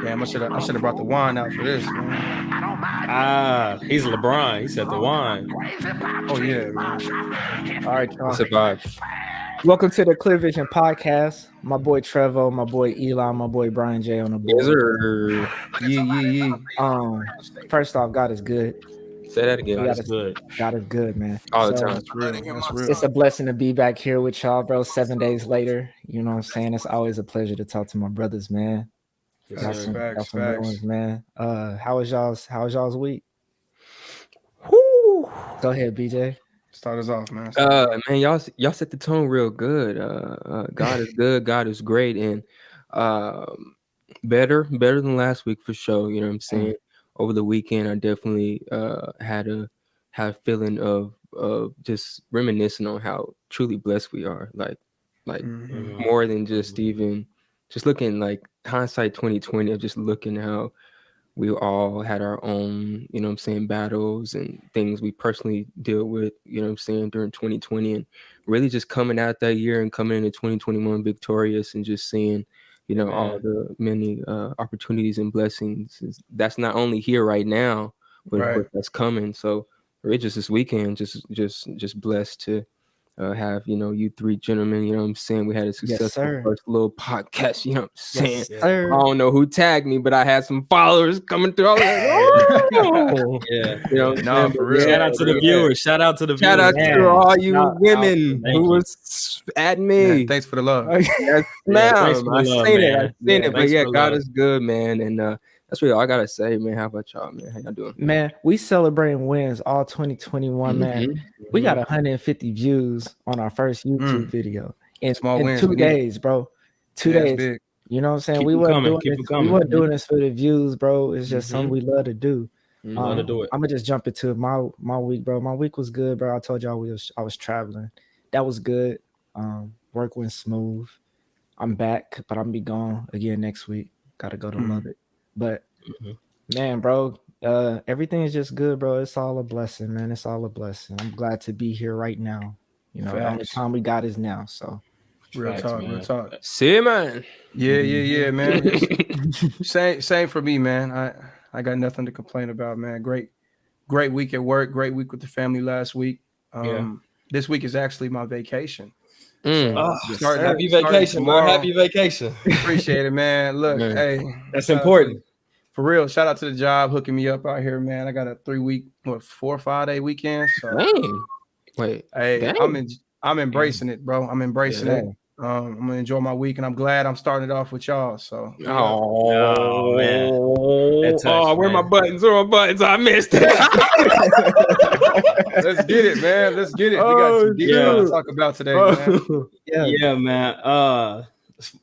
Damn, I should have brought the wine out for this, man. He's LeBron. He said the wine. Oh yeah, man. All right, y'all. It's a vibe. Welcome to the Clear Vision Podcast. My boy Trevo, my boy Eli, my boy Brian J on the board. Yes, sir. Yeah. First off, God is good. Say that again. God is good. God is good, man. All the time. That's real. It's a blessing to be back here with y'all, bro. 7 days later. You know what I'm saying? It's always a pleasure to talk to my brothers, man. Facts. Good ones, man. How was y'all's week? Woo! Go ahead, BJ. Start us off, man. Man, y'all set the tone real good. God is good. God is great, and better than last week for sure. You know what I'm saying? Over the weekend, I definitely had a feeling of just reminiscing on how truly blessed we are. Like more than just even just looking like hindsight 2020 of just looking how we all had our own, you know what I'm saying, battles and things we personally deal with, you know what I'm saying, during 2020, and really just coming out that year and coming into 2021 victorious and just seeing, you know, all the many opportunities and blessings that's not only here right now, but that's coming. So we're just this weekend, just blessed to have, you know, you three gentlemen, you know what I'm saying? We had a successful first little podcast, you know what I'm saying? Yes, I don't know who tagged me, but I had some followers coming through. I was like, oh! Yeah. You know, for real. Shout out to the viewers. Shout out to the viewers. Shout out to all you women who was at me. Man, thanks for the love. Yes, ma'am. I seen it. But yeah, God is good, man. And that's really all I gotta say, man. How about y'all, man? How y'all doing? Man, we celebrating wins all 2021, man. We got 150 views on our first YouTube video in 2 days, bro. 2 days. Big. You know what I'm saying? Keep We wasn't doing this for the views, bro. It's just something we love to do. Love to do it. I'm gonna just jump into my week, bro. My week was good, bro. I told y'all I was traveling. That was good. Work went smooth. I'm back, but I'm gonna be gone again next week. Gotta go to Lubbock. But man, bro, everything is just good, bro. It's all a blessing, man. It's all a blessing. I'm glad to be here right now. You know, the only time we got is now. So real talk. See, man. Yeah, man. Same for me, man. I got nothing to complain about, man. Great week at work. Great week with the family last week. This week is actually my vacation. Happy vacation, man. Happy vacation. Appreciate it, man. Look, hey, that's important. For real. Shout out to the job hooking me up out here, man. I got a 4 or 5 day weekend. So I'm embracing it, bro. I'm embracing it. I'm gonna enjoy my week, and I'm glad I'm starting it off with y'all. So oh man, where my buttons? I missed it. Let's get it, man. Let's get it. We got some details to talk about today, man. Yeah, man.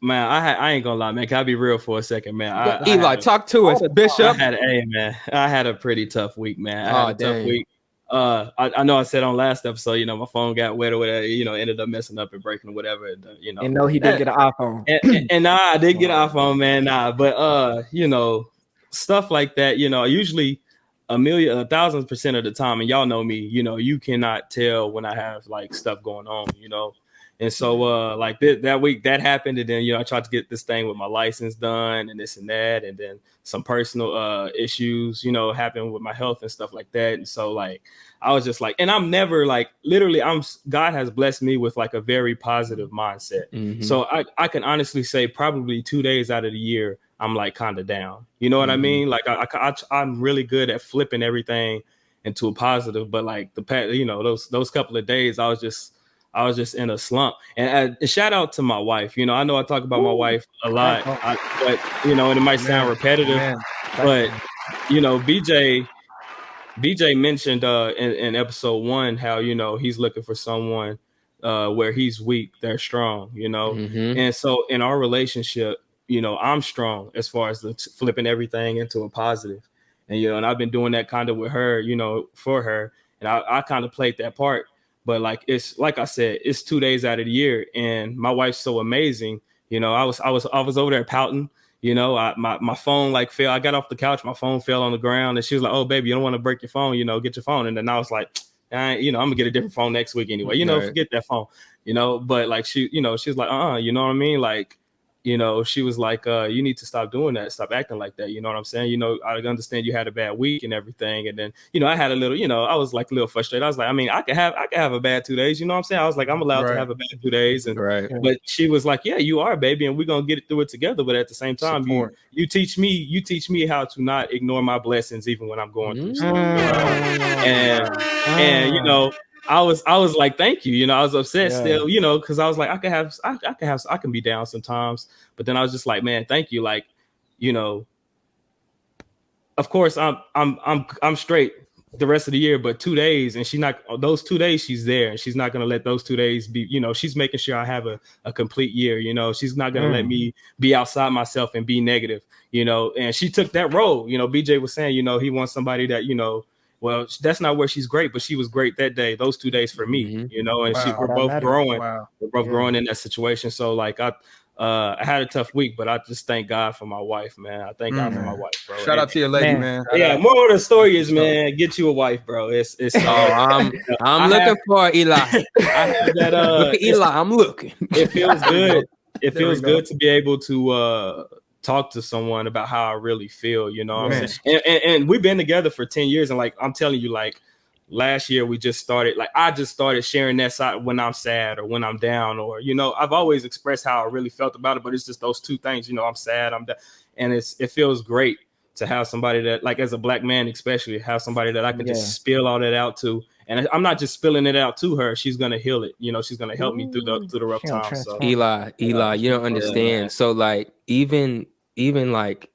Man, I ain't gonna lie, man. Can I be real for a second, man? Eli, talk to us, Bishop. I had a pretty tough week, man. I had a tough week. I know I said on last episode, you know, my phone got wet or whatever, you know, ended up messing up and breaking or whatever, you know. And no, he did get an iPhone. And I did get an iPhone, man. But you know, stuff like that, you know, usually 1,000% of the time, and y'all know me, you know, you cannot tell when I have like stuff going on, you know. And so like that week that happened, and then, you know, I tried to get this thing with my license done and this and that, and then some personal issues, you know, happened with my health and stuff like that. And so like I was just like, and I'm never like, literally, God has blessed me with like a very positive mindset. So I can honestly say probably 2 days out of the year I'm like kind of down. You know what I mean? Like I'm really good at flipping everything into a positive, but like you know, those couple of days I was just in a slump. And shout out to my wife. You know, I know I talk about my wife a lot, but you know, and it might sound repetitive, but you know, BJ mentioned in episode 1 how, you know, he's looking for someone where he's weak, they're strong, you know. And so in our relationship, you know, I'm strong as far as flipping everything into a positive. And, you know, and I've been doing that kind of with her, you know, for her. And I kind of played that part. But like, it's like I said, it's 2 days out of the year, and my wife's so amazing. You know, I was over there pouting. You know, my phone like fell. I got off the couch, my phone fell on the ground, and she was like, "Oh, baby, you don't want to break your phone. You know, get your phone." And then I was like, you know, I'm gonna get a different phone next week anyway. You know, forget that phone. You know, but like she was like, you know what I mean? Like, you know, she was like, you need to stop doing that, stop acting like that. You know what I'm saying? You know, I understand you had a bad week and everything. And then, you know, I had a little, you know, I was like a little frustrated. I was like, I mean, I can have a bad 2 days. You know what I'm saying? I was like, I'm allowed to have a bad 2 days. And but she was like, yeah, you are, baby, and we're gonna get through it together. But at the same time, you teach me how to not ignore my blessings even when I'm going through stuff. And you know, I was like, thank you. You know, I was upset still, you know, because I was like, I can be down sometimes. But then I was just like, man, thank you. Like, you know, of course I'm straight the rest of the year, but 2 days, and those 2 days she's there, and she's not gonna let those 2 days be, you know, she's making sure I have a complete year, you know, she's not gonna let me be outside myself and be negative, you know, and she took that role. You know, BJ was saying, you know, he wants somebody that, you know, well, that's not where she's great, but she was great that day, those 2 days for me, you know, and we're both growing. We're both growing in that situation. So like I had a tough week, but I just thank God for my wife, man. I thank God for my wife, bro. Shout out to your lady, man. Yeah, more of the story is, man, get you a wife, bro. It's I'm looking for Eli. I have that look at Eli, I'm looking. It feels good. It feels good to be able to talk to someone about how I really feel, you know what I'm saying? And we've been together for 10 years, and like I'm telling you, like last year we just started, like I just started sharing that side when I'm sad or when I'm down, or, you know, I've always expressed how I really felt about it, but it's just those two things, you know, I'm sad, I'm down, and it feels great to have somebody that, like, as a Black man especially, have somebody that I can just spill all that out to. And I'm not just spilling it out to her. She's going to heal it. You know, she's going to help me through the rough times. So. Eli, you don't understand. So like, even like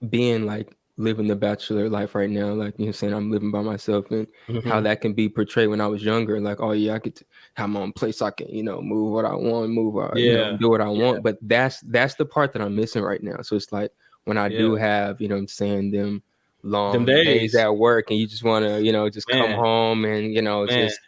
being like living the bachelor life right now, like, you know, saying I'm living by myself, and how that can be portrayed when I was younger. Like, oh yeah, I could have my own place. I can, you know, move what I want, you know, do what I want. But that's the part that I'm missing right now. So it's like, when I do have, you know what I'm saying, them long days at work, and you just want to, you know, just come home and, you know, just,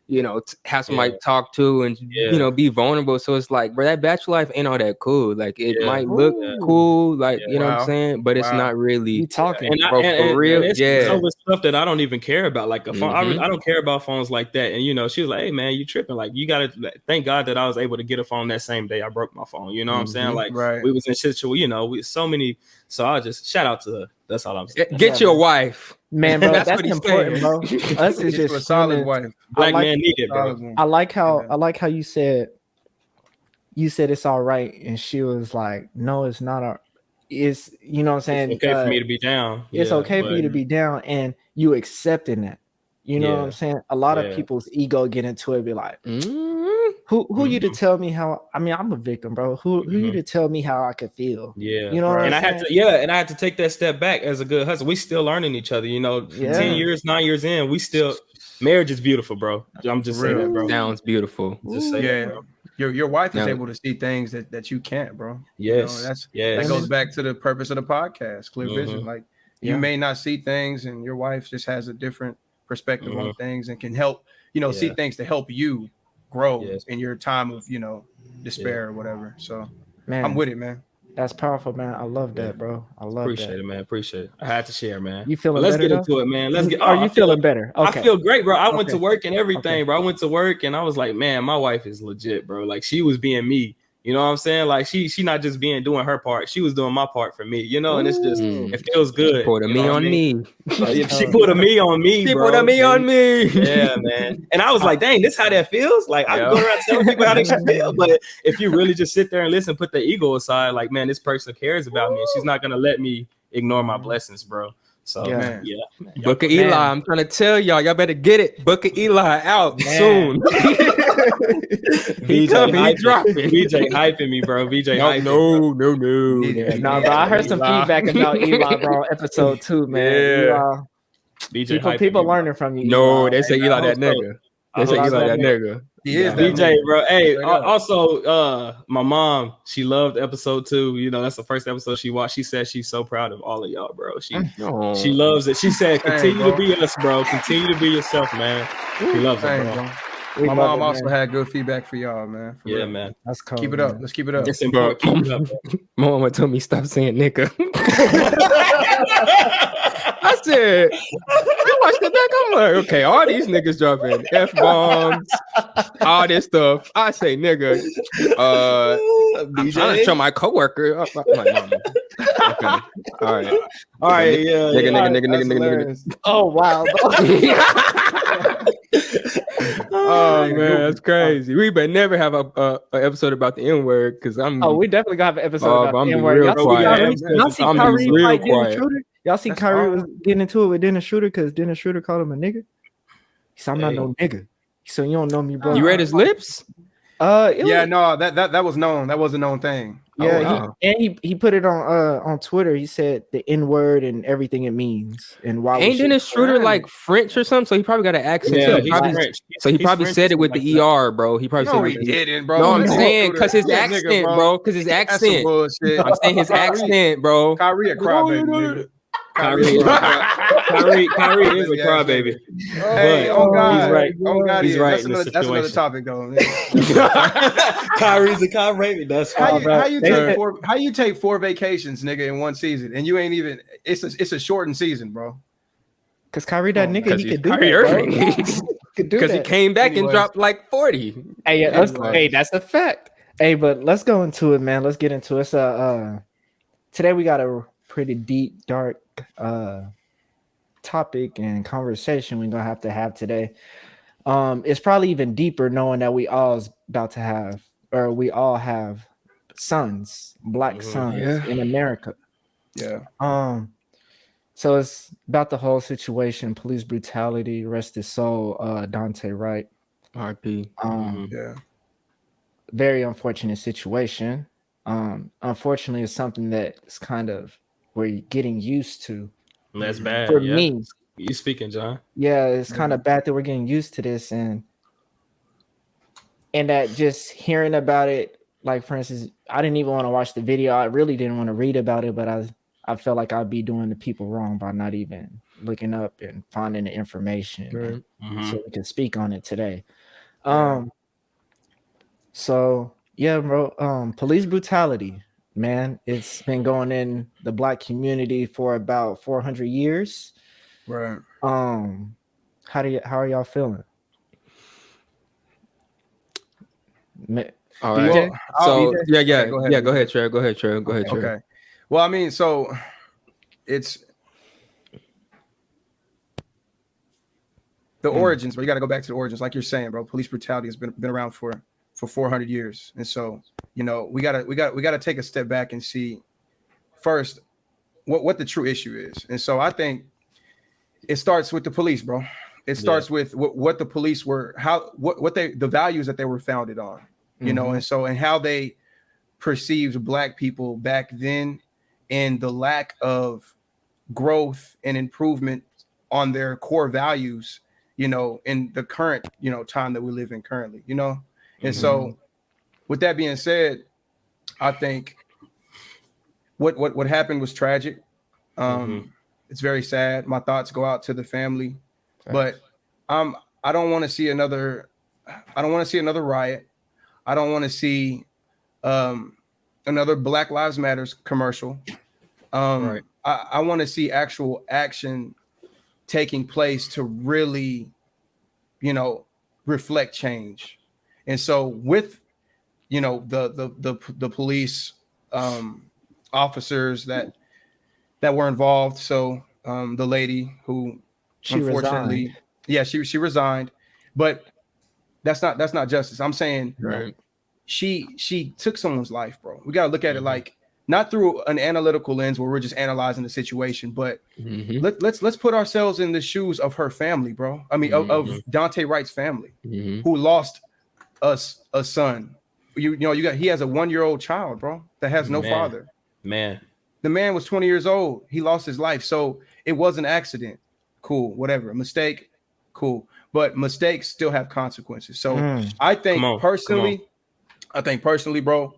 you know, have somebody to talk to and, you know, be vulnerable. So it's like, bro, that bachelor life ain't all that cool. Like, it might look cool, like, you know what I'm saying, but it's not really. You talking, bro, for real. It's over stuff that I don't even care about, like a phone. I don't care about phones like that. And, you know, she was like, hey man, you tripping? Like, you gotta thank God that I was able to get a phone that same day I broke my phone. You know what I'm saying? Like, we was in situation, you know, so I just shout out to her. That's all I'm saying. Get your wife, man, bro. That's important, bro. Us is just a solid wife. Black man needed, bro. I like how you said it's all right, and she was like, no, it's not. It's, you know what I'm saying? It's okay for me to be down. It's okay for you to be down, and you accepting that. You know what I'm saying? A lot of people's ego get into it, be like, who you to tell me how? I mean, I'm a victim, bro. Who you to tell me how I could feel? Yeah, you know. And I had to take that step back as a good husband. We still learning each other. You know, 10 years, 9 years in, we still. Marriage is beautiful, bro. I'm just saying that, bro. Sounds beautiful. Just say that, bro. Your wife is able to see things that you can't, bro. Yes, you know, that goes back to the purpose of the podcast, clear vision. Like, you may not see things, and your wife just has a different perspective on things and can help, you know, see things to help you grow in your time of, you know, despair or whatever. So, man, I'm with it, man. That's powerful, man. I love that, bro. I love Appreciate it, man. Appreciate it. I had to share, man. You feeling Let's better? Let's get into it, man. Let's get. Are you feeling better? Okay. I feel great, bro. I went to work and everything, bro. I went to work and I was like, man, my wife is legit, bro. Like, she was being me. You know what I'm saying? Like, she not just doing her part. She was doing my part for me, you know, and it's just, it feels good. She put a me on me. She put a me on me, She bro. put a me on me. Yeah, man. And I was like, dang, this how that feels? Like, I go around telling people how they should feel. But if you really just sit there and listen, put the ego aside, like, man, this person cares about me, and she's not going to let me ignore my blessings, bro. So, man. Book of Eli, I'm trying to tell y'all better get it. Book of Eli out soon. He dropping. VJ hyping me, bro. VJ hyping. No. No, bro. I heard some feedback about Eli, bro. Episode 2, man. VJ people learning from you. No, they say Eli that nigga. They say Eli that nigga. He is DJ, bro. Hey, also, my mom, she loved episode 2. You know, that's the first episode she watched. She said she's so proud of all of y'all, bro. She loves it. She said, continue to be us, bro. Continue to be yourself, man. She loves it, bro. My mom also had good feedback for y'all, man. For real. Man. That's cool. Keep it up. Let's keep it up. It's important. Keep it up, my mama told me stop saying nigga. I said, watched it back. I'm like, okay, all these niggas dropping F-bombs, all this stuff. I say, nigga, I'm trying to show my coworker. I'm like, mama. Okay. All right. Nigga. Oh wow. Oh man, that's crazy. We better never have a episode about the N-word because we definitely gonna have an episode about the I'm N-word. real quiet. Y'all see I'm Kyrie real fight Dennis quiet. Schroeder? Y'all see Kyrie was getting into it with Dennis Schroeder because Dennis Schroeder called him a nigga. He said, I'm not no nigga. So you don't know me, bro. You read his lips? That was known. That was a known thing. Yeah, he put it on Twitter. He said the N-word and everything it means and why. Ain't Dennis Schroeder like French or something? So he probably got an accent. Yeah, he probably said it with the ER, bro. He probably said he didn't, bro. No, I'm saying because his accent, bro. Because his accent. I'm saying his accent, bro. Kyrie a crybaby. Kyrie is a crybaby. Hey, God, he's right. Oh God, he's right. That's another topic, though. Kyrie's a crybaby. That's how you take 4 vacations, nigga, in one season, and you ain't even. It's a shortened season, bro. Because Kyrie, that nigga, he could do Kyrie that, because he came back and dropped like 40. Hey, that's a fact. Hey, but let's go into it, man. Let's get into it. Today we got a pretty deep, dark topic and conversation we're gonna have to have today. It's probably even deeper knowing that we all have sons, black sons in America. Yeah. So it's about the whole situation, police brutality, rest his soul, Dante Wright. RP. Very unfortunate situation. Unfortunately, it's something that's kind of we're getting used to. That's bad for me. You speaking, John? Yeah, it's kind of bad that we're getting used to this, and that just hearing about it, like for instance, I didn't even want to watch the video. I really didn't want to read about it, but I felt like I'd be doing the people wrong by not even looking up and finding the information so we can speak on it today. So yeah, bro. Police brutality. Man, it's been going in the black community for about 400 years. Right. How are y'all feeling? All right. So go ahead, Trev. Okay. Well, I mean, so it's the origins, but you got to go back to the origins, like you're saying, bro. Police brutality has been around for 400 years, and so we gotta take a step back and see first what the true issue is. And so I think it starts with the police, bro. It starts with what the police were, the values that they were founded on, and how they perceived black people back then, and the lack of growth and improvement on their core values, in the current time that we live in currently, And so, with that being said, I think what happened was tragic. It's very sad. My thoughts go out to the family, but I don't want to see another. I don't want to see another riot. I don't want to see another Black Lives Matters commercial. I want to see actual action taking place to really, reflect change. And so with, the police officers that were involved. So the lady who unfortunately, she resigned, but that's not justice. I'm saying she took someone's life, bro. We got to look at it like not through an analytical lens where we're just analyzing the situation, but let's put ourselves in the shoes of her family, bro. I mean, of Dante Wright's family, who lost a son. He has a 1-year-old child, bro, that has no father. Man, the man was 20 years old. He lost his life. So it was an accident. Cool, whatever. A mistake. Cool. But mistakes still have consequences. So I think personally, bro,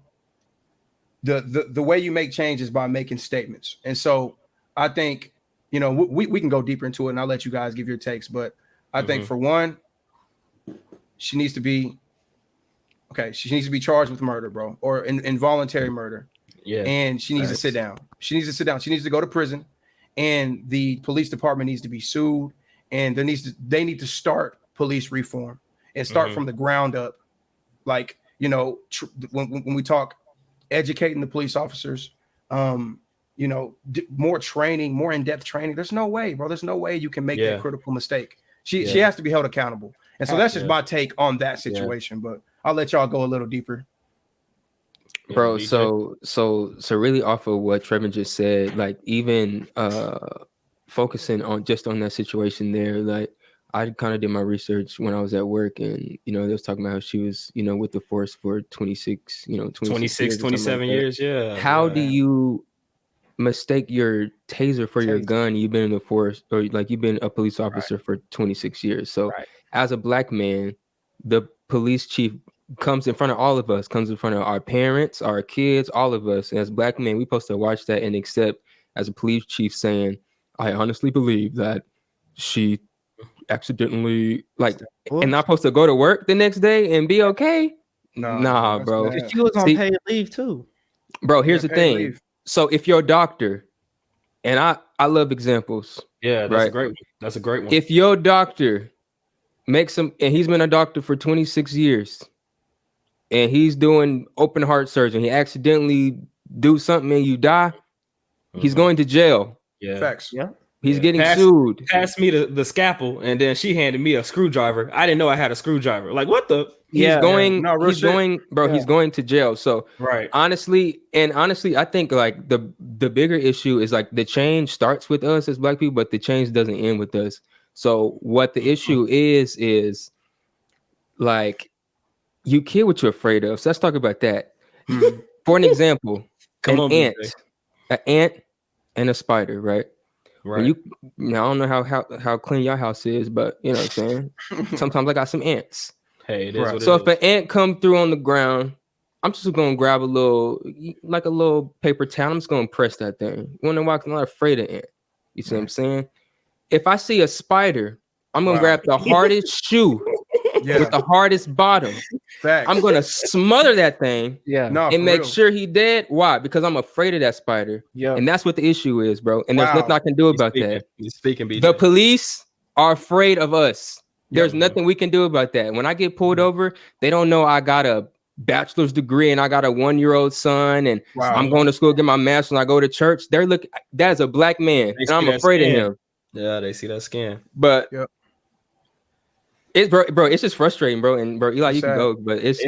the way you make change is by making statements. And so I think, we can go deeper into it and I'll let you guys give your takes. But I think for one, she needs to be charged with murder, bro, or involuntary murder. Yeah. And she needs to sit down. She needs to go to prison, and the police department needs to be sued, and they need to start police reform and start from the ground up. Like, you know, when we talk educating the police officers, you know, more training, more in-depth training. There's no way, bro. There's no way you can make that critical mistake. She has to be held accountable. And so that's just my take on that situation. But I'll let y'all go a little deeper. Bro, so really off of what Trevor just said, like even focusing on that situation there, like I kind of did my research when I was at work, and you know, they was talking about how she was, you know, with the force for 26 years, 27 years. Yeah. How do you mistake your taser for your gun? You've been in the force, or like you've been a police officer for 26 years. So as a black man, the police chief comes in front of all of us, comes in front of our parents, our kids, all of us. And as black men, we're supposed to watch that and accept as a police chief saying, I honestly believe that she accidentally, like, and not supposed to go to work the next day and be okay. Nah, bro. She was on paid leave too. Bro, here's the thing. Leave. So if you're a doctor, and I love examples. Yeah, that's a great one. That's a great one. If your doctor makes him, and he's been a doctor for 26 years, and he's doing open heart surgery, he accidentally do something and you die, he's going to jail. Yeah. Facts. Yeah. He's getting sued. Passed me the scalpel, and then she handed me a screwdriver. I didn't know I had a screwdriver. Like, what the? He's going to jail. So honestly, I think like the bigger issue is like the change starts with us as black people, but the change doesn't end with us. So what the issue is like, you kill what you're afraid of. So let's talk about that. For an example, an ant and a spider, right? Right. I don't know how clean your house is, but you know what I'm saying? Sometimes I got some ants. Hey, it is what so if an ant come through on the ground, I'm just gonna grab a little paper towel. I'm just gonna press that thing. You wanna know why? I'm not afraid of ant. You see what I'm saying? If I see a spider, I'm gonna grab the hardest shoe with the hardest bottom. Facts. I'm gonna smother that thing and make sure he dead. Why? Because I'm afraid of that spider. Yeah. And that's what the issue is, bro. And there's nothing I can do about that. The police are afraid of us. There's nothing we can do about that. When I get pulled over, they don't know I got a bachelor's degree and I got a 1-year-old son and I'm going to school to get my master's and I go to church. They're looking, that's a black man and I'm afraid of him. Yeah, they see that skin. But it's just frustrating, bro. And bro, Eli, you can go, but it's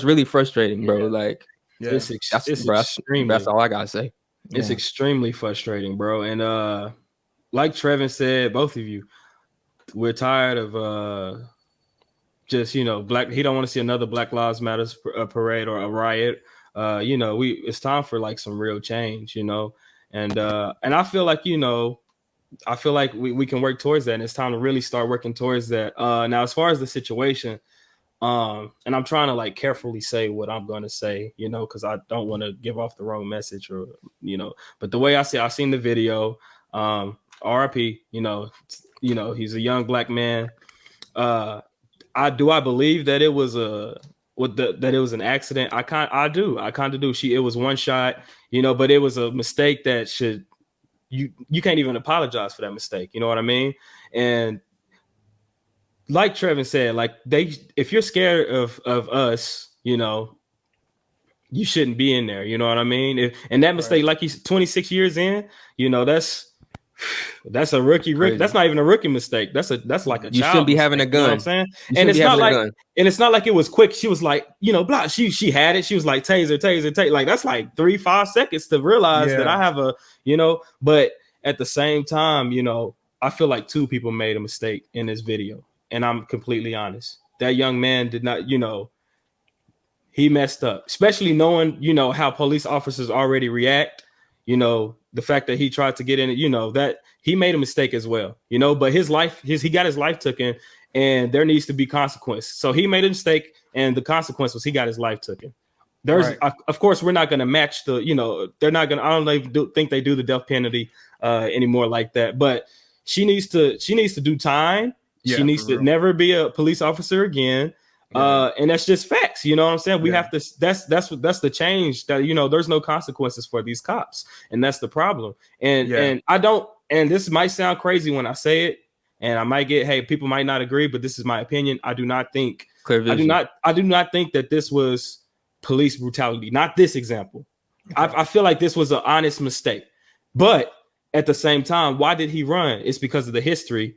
really frustrating, bro. Like it's extremely, that's all I gotta say. It's extremely frustrating, bro. And like Trevin said, both of you, we're tired of just, you know, he don't want to see another Black Lives Matter parade or a riot. You know, it's time for like some real change, you know. And I feel like, you know, we can work towards that, and it's time to really start working towards that. Now, as far as the situation, and I'm trying to like carefully say what I'm going to say, you know, because I don't want to give off the wrong message or, you know, but the way I've seen the video, RIP, you know, he's a young black man. I believe that it was that it was an accident. I kind of do. It was one shot, you know, but it was a mistake that you can't even apologize for that mistake. You know what I mean? And like Trevin said, like if you're scared of us, you know, you shouldn't be in there. You know what I mean? And that mistake, like he's 26 years in, you know, that's a rookie. That's not even a rookie mistake. That's like a child. You shouldn't be having a gun. You know what I'm saying? And it's not like it was quick. She was like, you know, blah. She had it. She was like, taser. Like that's like 3-5 seconds to realize that I have a, you know. But at the same time, you know, I feel like 2 people made a mistake in this video, and I'm completely honest. That young man did not, you know, he messed up, especially knowing, you know, how police officers already react. You know, the fact that he tried to get in it, you know, that he made a mistake as well, you know, but he got his life taken, and there needs to be consequence. So he made a mistake, and the consequence was he got his life taken. Of course, we're not going to match the, you know, they're not going to, I don't even think they do the death penalty anymore like that, but she needs to do time. She needs to never be a police officer again. And that's just facts. You know what I'm saying? We have to, that's the change that, you know, there's no consequences for these cops. And that's the problem. And this might sound crazy when I say it, And I might people might not agree, but this is my opinion. I do not think Clear vision. I do not think that this was police brutality. Not this example. Okay. I feel like this was an honest mistake. But at the same time, why did he run? It's because of the history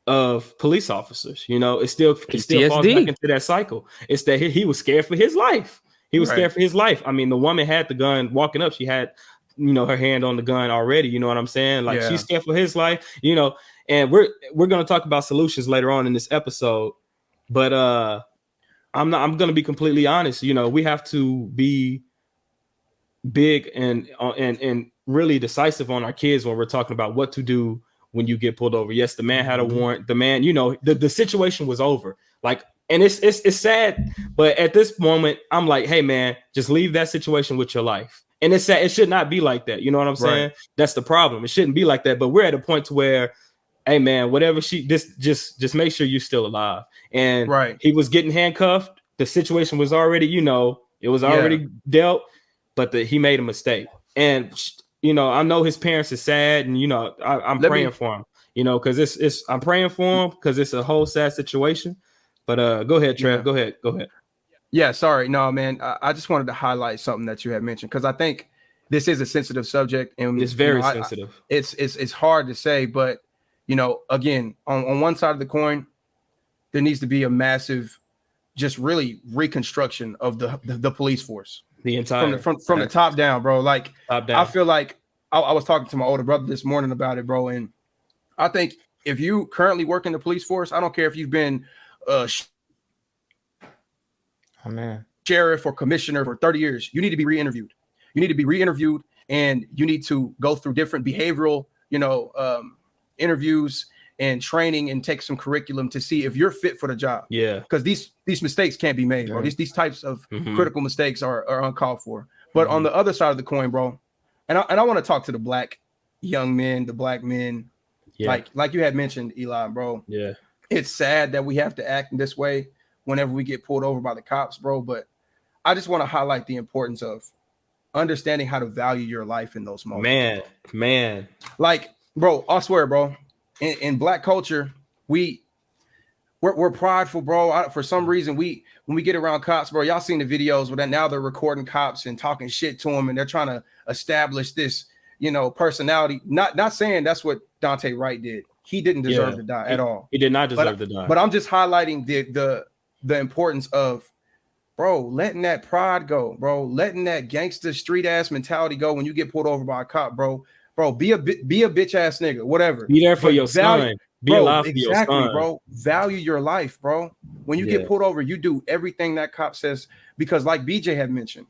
of police officers. You know, it still falls back into that cycle. It's that he was scared for his life. He was scared for his life. I mean, the woman had the gun walking up. She had, you know, her hand on the gun already. You know what I'm saying? Like she's scared for his life, you know, and we're going to talk about solutions later on in this episode. But I'm going to be completely honest. You know, we have to be big and really decisive on our kids when we're talking about what to do when you get pulled over. Yes, the man had a warrant. The man, you know, the situation was over. Like, and it's sad, but at this moment, I'm like, hey man, just leave that situation with your life. And it's sad. It should not be like that. You know what I'm saying? Right. That's the problem. It shouldn't be like that. But we're at a point to where, hey man, whatever just make sure you're still alive. And he was getting handcuffed. The situation was already, you know, it was already dealt, but he made a mistake. And you know, I know his parents are sad, and you know, I'm praying for him. You know, because I'm praying for him because it's a whole sad situation. But go ahead, Trev. Go ahead. Yeah, sorry. No, man. I just wanted to highlight something that you had mentioned because I think this is a sensitive subject, and it's very sensitive. It's hard to say, but you know, again, on one side of the coin, there needs to be a massive, just really reconstruction of the police force, the entire from the top down, bro. Like top down. I feel like I was talking to my older brother this morning about it, bro, and I think if you currently work in the police force, I don't care if you've been sheriff or commissioner for 30 years, you need to be re-interviewed. You need to be re-interviewed, and you need to go through different behavioral, you know, interviews and training and take some curriculum to see if you're fit for the job. Yeah, because these mistakes can't be made, bro. These types of critical mistakes are uncalled for. But on the other side of the coin, bro, and I want to talk to the black young men, the black men, like you had mentioned, Eli, bro. Yeah, it's sad that we have to act in this way whenever we get pulled over by the cops, bro. But I just want to highlight the importance of understanding how to value your life in those moments. Man. Like, bro, I swear, bro, in black culture, we're prideful, bro. For some reason, when we get around cops, bro, y'all seen the videos where now they're recording cops and talking shit to them, and they're trying to establish this, you know, personality. Not saying that's what Dante Wright did. He didn't deserve to die at all. He did not deserve to die. But I'm just highlighting the importance of, bro, letting that pride go, bro, letting that gangster street ass mentality go when you get pulled over by a cop, bro. Bro, be a bitch ass nigga, whatever. Be there for your son. Be alive for your son, bro. Value your life, bro. When you get pulled over, you do everything that cop says, because like BJ had mentioned,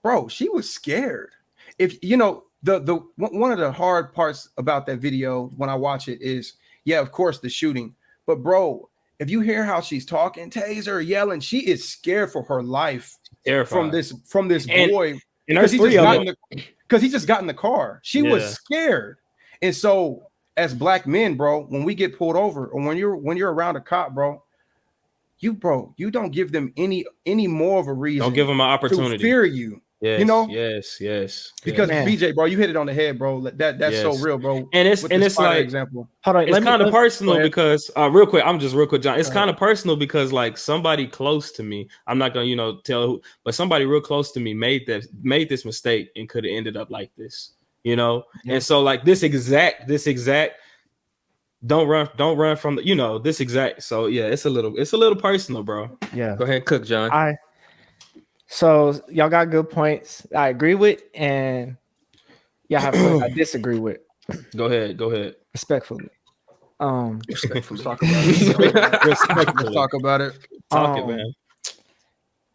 bro, she was scared. If you know, the one of the hard parts about that video when I watch it is, of course, the shooting. But bro, if you hear how she's talking, taser, yelling, she is scared for her life from this boy. And there's three of them. Because he just got in the car. She was scared. And so as black men, bro, when we get pulled over, or when you're around a cop, bro, you don't give them any more of a reason. Don't give them an opportunity to fear you. Yes, you know, yes. Because BJ, bro, you hit it on the head, bro. That's so real, bro. And it's like example. Hold on, it's kind of personal because real quick, John. It's kind of personal because like somebody close to me, I'm not gonna tell who, but somebody real close to me made this mistake and could have ended up like this, And so like this exact don't run from the this exact. So yeah, it's a little personal, bro. Yeah, go ahead, cook, John. So y'all got good points. I agree with, and y'all have points I disagree with. Go ahead. Respectfully. Respectfully. Talk about it. Respectfully. Talk about it. Talk it, man.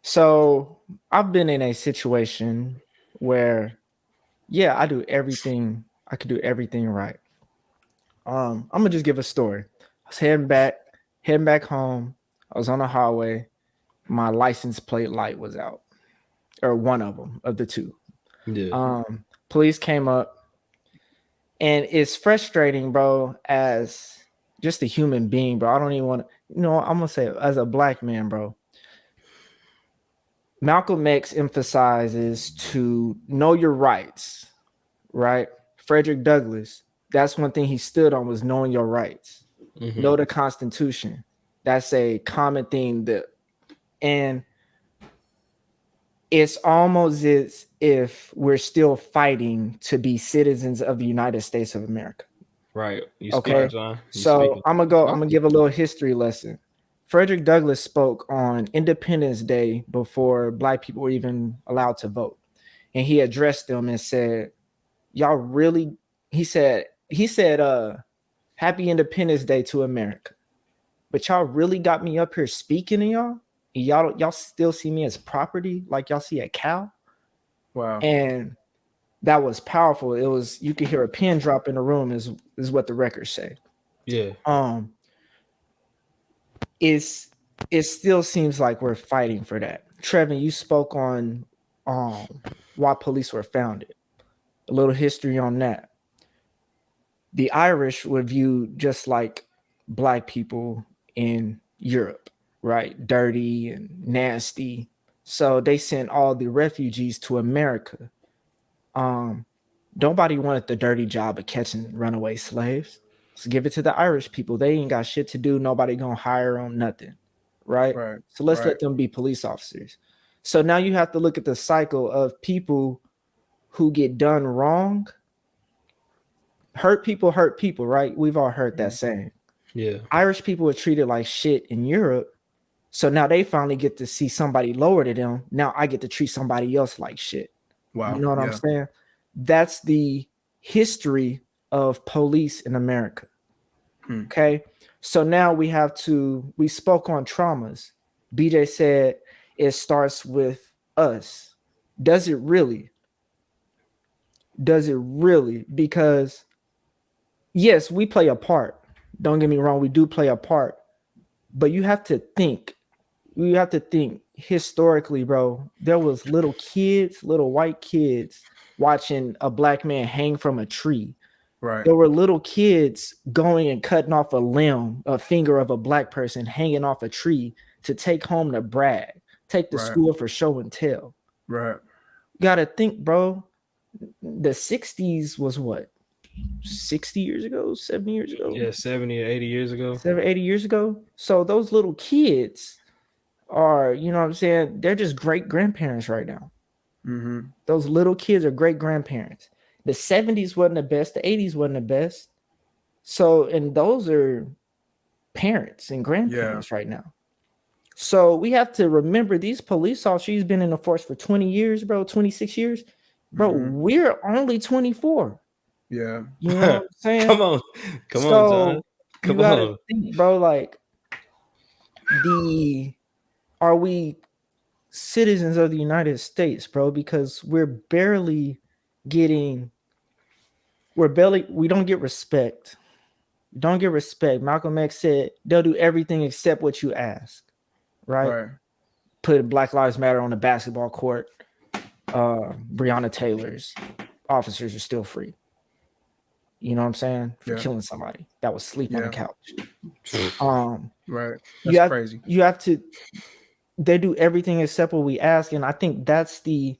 So I've been in a situation where, I do everything. I could do everything right. I'm gonna just give a story. I was heading back home. I was on the highway. My license plate light was out. Or one of them, of the two. Yeah. Police came up, and it's frustrating, bro, as just a human being, bro. I don't even want to, I'm gonna say it, as a black man, bro. Malcolm X emphasizes to know your rights, right? Frederick Douglass That's one thing he stood on, was knowing your rights. Know the Constitution. That's a common thing and it's almost as if we're still fighting to be citizens of the United States of America. Right. Okay. So I'm gonna give a little history lesson. Frederick Douglass spoke on Independence Day before Black people were even allowed to vote. And he addressed them and said, y'all really, he said, Happy Independence Day to America. But y'all really got me up here speaking to y'all. Y'all still see me as property, like y'all see a cow. Wow. And that was powerful. It was, you could hear a pin drop in the room, is what the records say. Yeah. It still seems like we're fighting for that. Trevin, you spoke on why police were founded. A little history on that. The Irish were viewed just like Black people in Europe, right? Dirty and nasty. So they sent all the refugees to America. Nobody wanted the dirty job of catching runaway slaves. So give it to the Irish people. They ain't got shit to do. Nobody gonna hire them, nothing. Right? So let's let them be police officers. So now you have to look at the cycle of people who get done wrong. Hurt people, right? We've all heard that saying. Yeah. Irish people were treated like shit in Europe. So now they finally get to see somebody lower to them. Now I get to treat somebody else like shit. Wow. You know what I'm saying? That's the history of police in America. Okay. So now we spoke on traumas. BJ said it starts with us. Does it really? Because yes, we play a part. Don't get me wrong, we do play a part. But you have to think historically, bro. There was little white kids watching a Black man hang from a tree. Right. There were little kids going and cutting off a finger of a Black person hanging off a tree to take home to brag, take to school for show and tell. Right. You gotta think, bro. The 60s was what? 60 years ago, 70 years ago? Yeah, 70 or 80 years ago. 80 years ago. So those little kids are, you know what I'm saying? They're just great grandparents right now. Those little kids are great grandparents. The 70s wasn't the best. The 80s wasn't the best. So, and those are parents and grandparents right now. So we have to remember these police officers, he's been in the force for 20 years, bro, 26 years. Bro, we're only 24. Yeah. You know what I'm saying? Come on, John. Come on. Think, bro, like, are we citizens of the United States, bro? Because we don't get respect. Don't get respect. Malcolm X said they'll do everything except what you ask. Right? Put Black Lives Matter on the basketball court. Breonna Taylor's officers are still free. You know what I'm saying? For killing somebody that was sleeping on the couch. Right. That's crazy. You have to. They do everything except what we ask, and I think that's the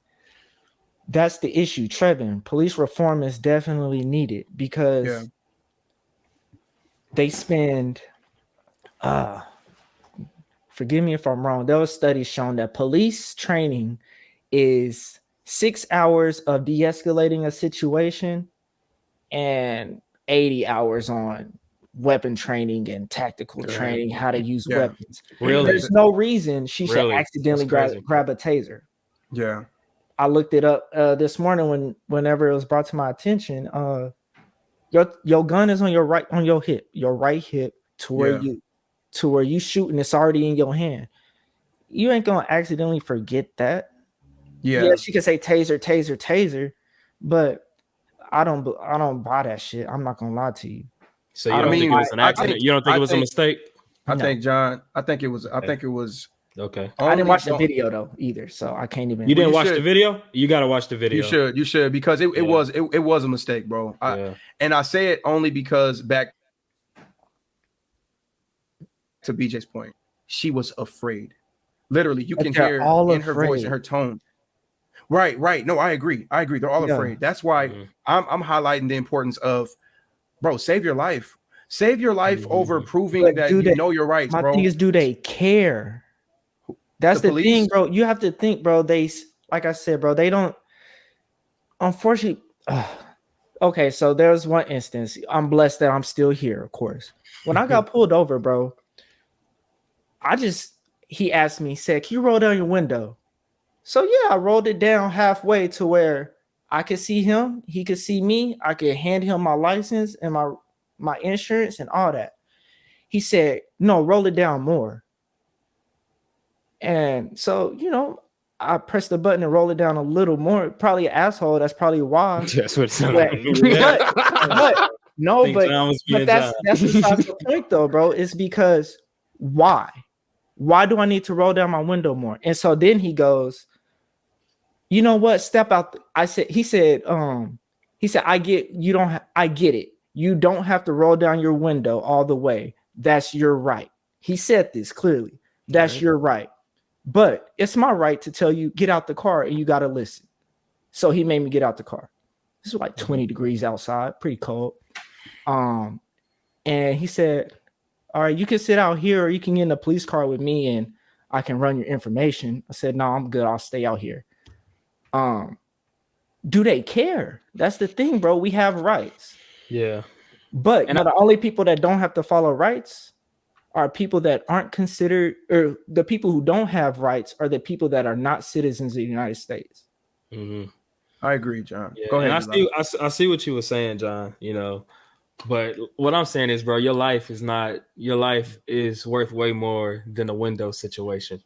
issue. Trevin, police reform is definitely needed because they spend. Forgive me if I'm wrong. There was studies showing that police training is 6 hours of de-escalating a situation and 80 hours on weapon training and tactical training, how to use weapons. Really? There's no reason she should accidentally grab a taser. Yeah. I looked it up this morning whenever it was brought to my attention. Your gun is on your right hip to where you shoot and it's already in your hand. You ain't gonna accidentally forget that. Yeah, she can say taser, but I don't buy that shit. I'm not gonna lie to you. So you don't think it was an accident? You don't think it was a mistake? I think, John. I think it was. Okay. I didn't watch the video though either, so I can't even. You didn't watch the video? You got to watch the video. You should because it was a mistake, bro. And I say it only because back to BJ's point, she was afraid. Literally, you can hear in her voice and her tone. Right. No, I agree. They're all afraid. That's why I'm highlighting the importance of bro, save your life. Save your life over proving But that do you they- know your rights, My bro. thing is, do they care? That's The the thing, police? bro. You have to think, bro. Like I said, bro, they don't. Unfortunately, okay. So there's one instance. I'm blessed that I'm still here. Of course, when I got pulled over, bro, he asked me, said, "Can you roll down your window?" So yeah, I rolled it down halfway to where I could see him, he could see me. I could hand him my license and my insurance and all that. He said, "No, roll it down more." And so, I pressed the button and roll it down a little more. Probably an asshole. That's probably why. That's what it sounds But, like. but that's besides the point, though, bro. It's because why? Why do I need to roll down my window more? And so then he goes, "You know what? Step out." He said, I get it. You don't have to roll down your window all the way. That's your right. He said this clearly. That's your right. But it's my right to tell you, get out the car, and you got to listen. So he made me get out the car. This is like 20 degrees outside, pretty cold. And he said, "All right, you can sit out here, or you can get in a police car with me and I can run your information." I said, "No, I'm good. I'll stay out here." Do they care? That's the thing, bro. We have rights. Yeah. But the only people that don't have to follow rights are people that aren't considered, or the people who don't have rights are the people that are not citizens of the United States. Mm-hmm. I agree, John. Yeah. Go ahead. And I see what you were saying, John, but what I'm saying is, bro, your life is worth way more than a window situation,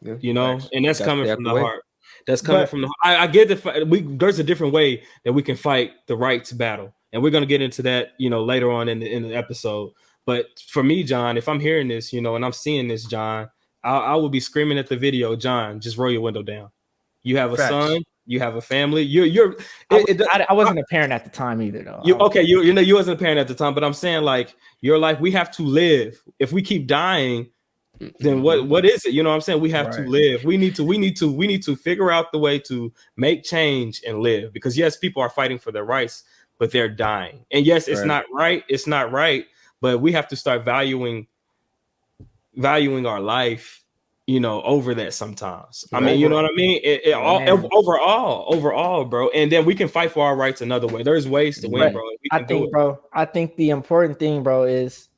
and that's coming from the heart. That's coming from the. I get there's a different way that we can fight the rights battle, and we're gonna get into that, later on in the episode. But for me, John, if I'm hearing this, and I'm seeing this, John, I will be screaming at the video, "John, just roll your window down. You have a son, you have a family. I wasn't a parent at the time either, though. You wasn't a parent at the time, but I'm saying, like, your life, we have to live. If we keep dying, then what is it? You know what I'm saying? We have to live. We need to figure out the way to make change and live, because yes, people are fighting for their rights, but they're dying. And yes, it's not right. It's not right. But we have to start valuing our life, over that sometimes. I mean, you know what I mean? Overall, bro. And then we can fight for our rights another way. There's ways to win, bro. I think the important thing, bro, is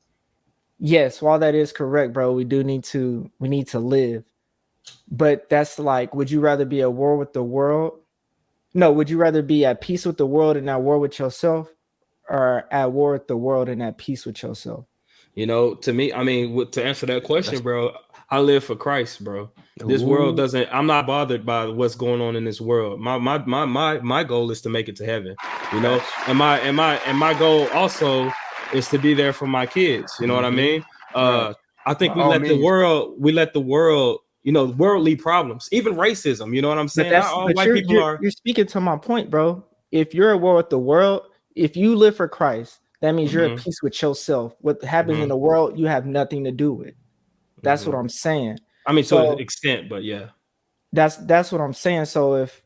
yes, while that is correct, bro, we need to live. But that's like, would you rather be at war with the world? No, would you rather be at peace with the world and at war with yourself, or at war with the world and at peace with yourself? To me, I mean, to answer that question, bro, I live for Christ, bro. This world doesn't. I'm not bothered by what's going on in this world. My goal is to make it to heaven, and my goal also is to be there for my kids. You know what I mean? I think we let the world, worldly problems, even racism. You know what I'm saying? Not all white people are. You're speaking to my point, bro. If you're at war with the world, if you live for Christ, that means you're at peace with yourself. What happens in the world, you have nothing to do with. That's what I'm saying. I mean, to an extent, but yeah. That's what I'm saying. So if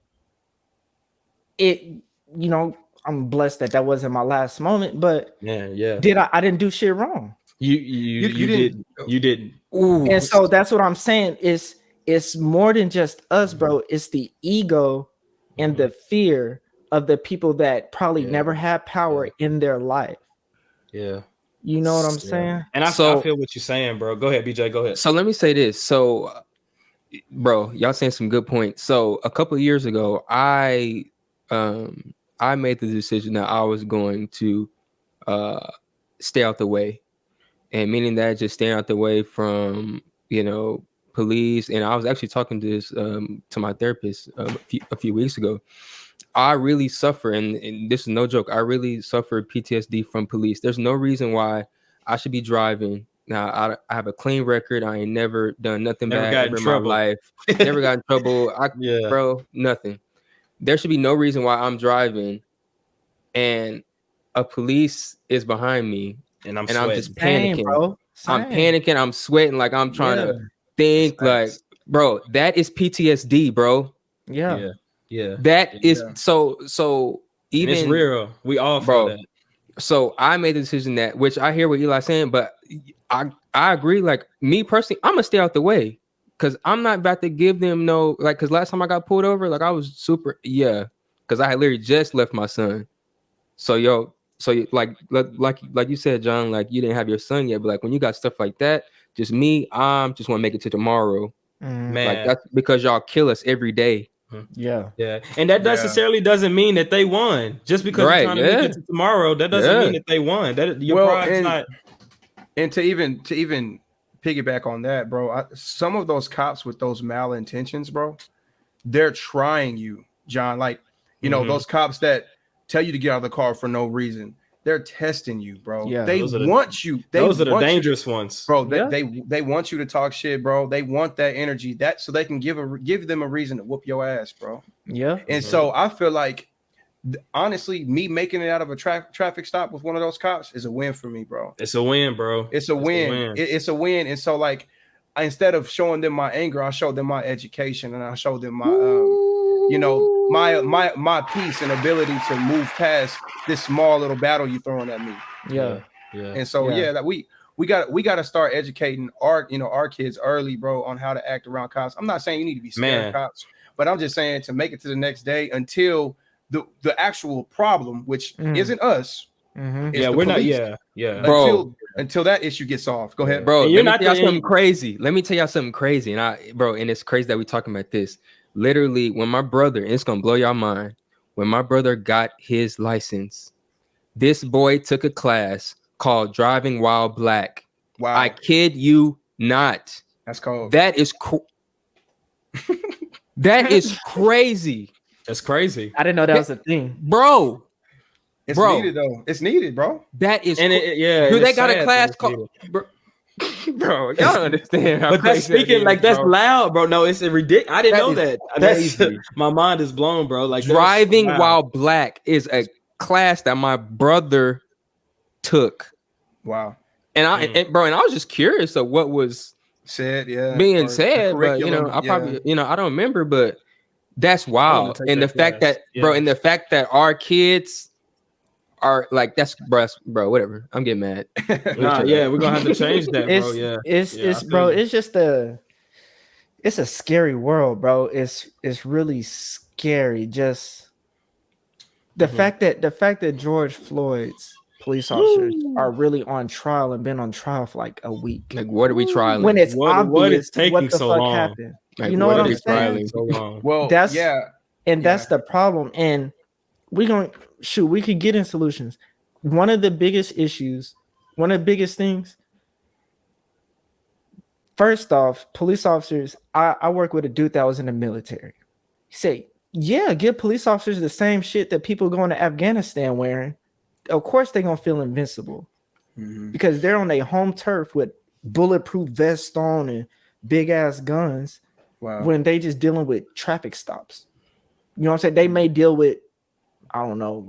it, I'm blessed that wasn't my last moment, but yeah. I didn't do shit wrong. You didn't. Ooh. And so that's what I'm saying. It's more than just us, bro. It's the ego and the fear of the people that probably never had power in their life. Yeah. You know what I'm saying? And I feel what you're saying, bro. Go ahead, BJ. Go ahead. So let me say this. So, bro, y'all saying some good points. So a couple of years ago, I made the decision that I was going to stay out the way, and meaning that just staying out the way from police. And I was actually talking to this to my therapist a few weeks ago. I really suffer, and this is no joke, I really suffered PTSD from police. There's no reason why I should be driving. Now, I have a clean record. I ain't never done nothing bad in my life. Never got in trouble. Bro, nothing. There should be no reason why I'm driving and a police is behind me and I'm just panicking. Bro. I'm panicking. I'm sweating like I'm trying to think like, bro, that is PTSD, bro. Yeah. That is so even, and it's real. We all feel that. So I made the decision that, which I hear what Eli's saying, but I agree. Like me personally, I'm gonna stay out the way because I'm not about to give them no like. Because last time I got pulled over, like I was super because I had literally just left my son. So like you said, John, like you didn't have your son yet, but like when you got stuff like that, just me, I'm just want to make it to tomorrow. Man, like that's because y'all kill us every day. Yeah, and that necessarily doesn't mean that they won. Just because you're trying to make it to tomorrow, that doesn't mean that they won. That your pride's not. And to even piggyback on that, bro, some of those cops with those malintentions, bro, they're trying you, John. Like, you know, those cops that tell you to get out of the car for no reason. They're testing you, bro. Yeah, they want you. Those are the dangerous ones, bro. They want you to talk shit, bro. They want that energy, that so they can give them a reason to whoop your ass, bro. Yeah. And so I feel like, honestly, me making it out of a traffic stop with one of those cops is a win for me, bro. It's a win, bro. It's a win. It's a win. And so, like, instead of showing them my anger, I showed them my education, and I showed them my my peace and ability to move past this small little battle you throwing at me. Yeah. And so that we got to start educating our kids early, bro, on how to act around cops. I'm not saying you need to be scared of cops, but I'm just saying to make it to the next day until the actual problem, which isn't us. Mm-hmm. We're police, not. Bro, until that issue gets solved. Go ahead, bro. Let me tell y'all something crazy. Let me tell y'all something crazy. And it's crazy that we're talking about this. Literally, when my brother, and it's gonna blow your mind, when my brother got his license, this boy took a class called Driving While Black. Wow. I kid you not. That's cold. That is that is crazy. That's crazy. I didn't know that was a thing, bro. It's needed though. It's needed, bro. That is, and dude, they got a class called, bro. Y'all don't understand. But that's speaking like that's loud, bro. No, it's ridiculous. I didn't know that. That's my mind is blown, bro. Like Driving While Black is a class that my brother took. Wow. And I was just curious of what was being said, but I probably I don't remember, but that's wild. And the fact that and the fact that our kids are like, that's bro, whatever. I'm getting mad. We're gonna have to change that, bro. It's just it's a scary world, bro. It's really scary. Just the fact that George Floyd's police officers are really on trial and been on trial for like a week. Like, what are we trialing? When it's obvious what is taking what the so fuck long? happened. Like, you know what I'm saying? So long. Well, that's the problem. And we could get in solutions. One of the biggest things, first off, police officers, I work with a dude that was in the military. He said, give police officers the same shit that people going to Afghanistan wearing. Of course they're gonna feel invincible because they're on their home turf with bulletproof vests on and big ass guns. Wow. When they just dealing with traffic stops. You know what I'm saying? They may deal with, I don't know,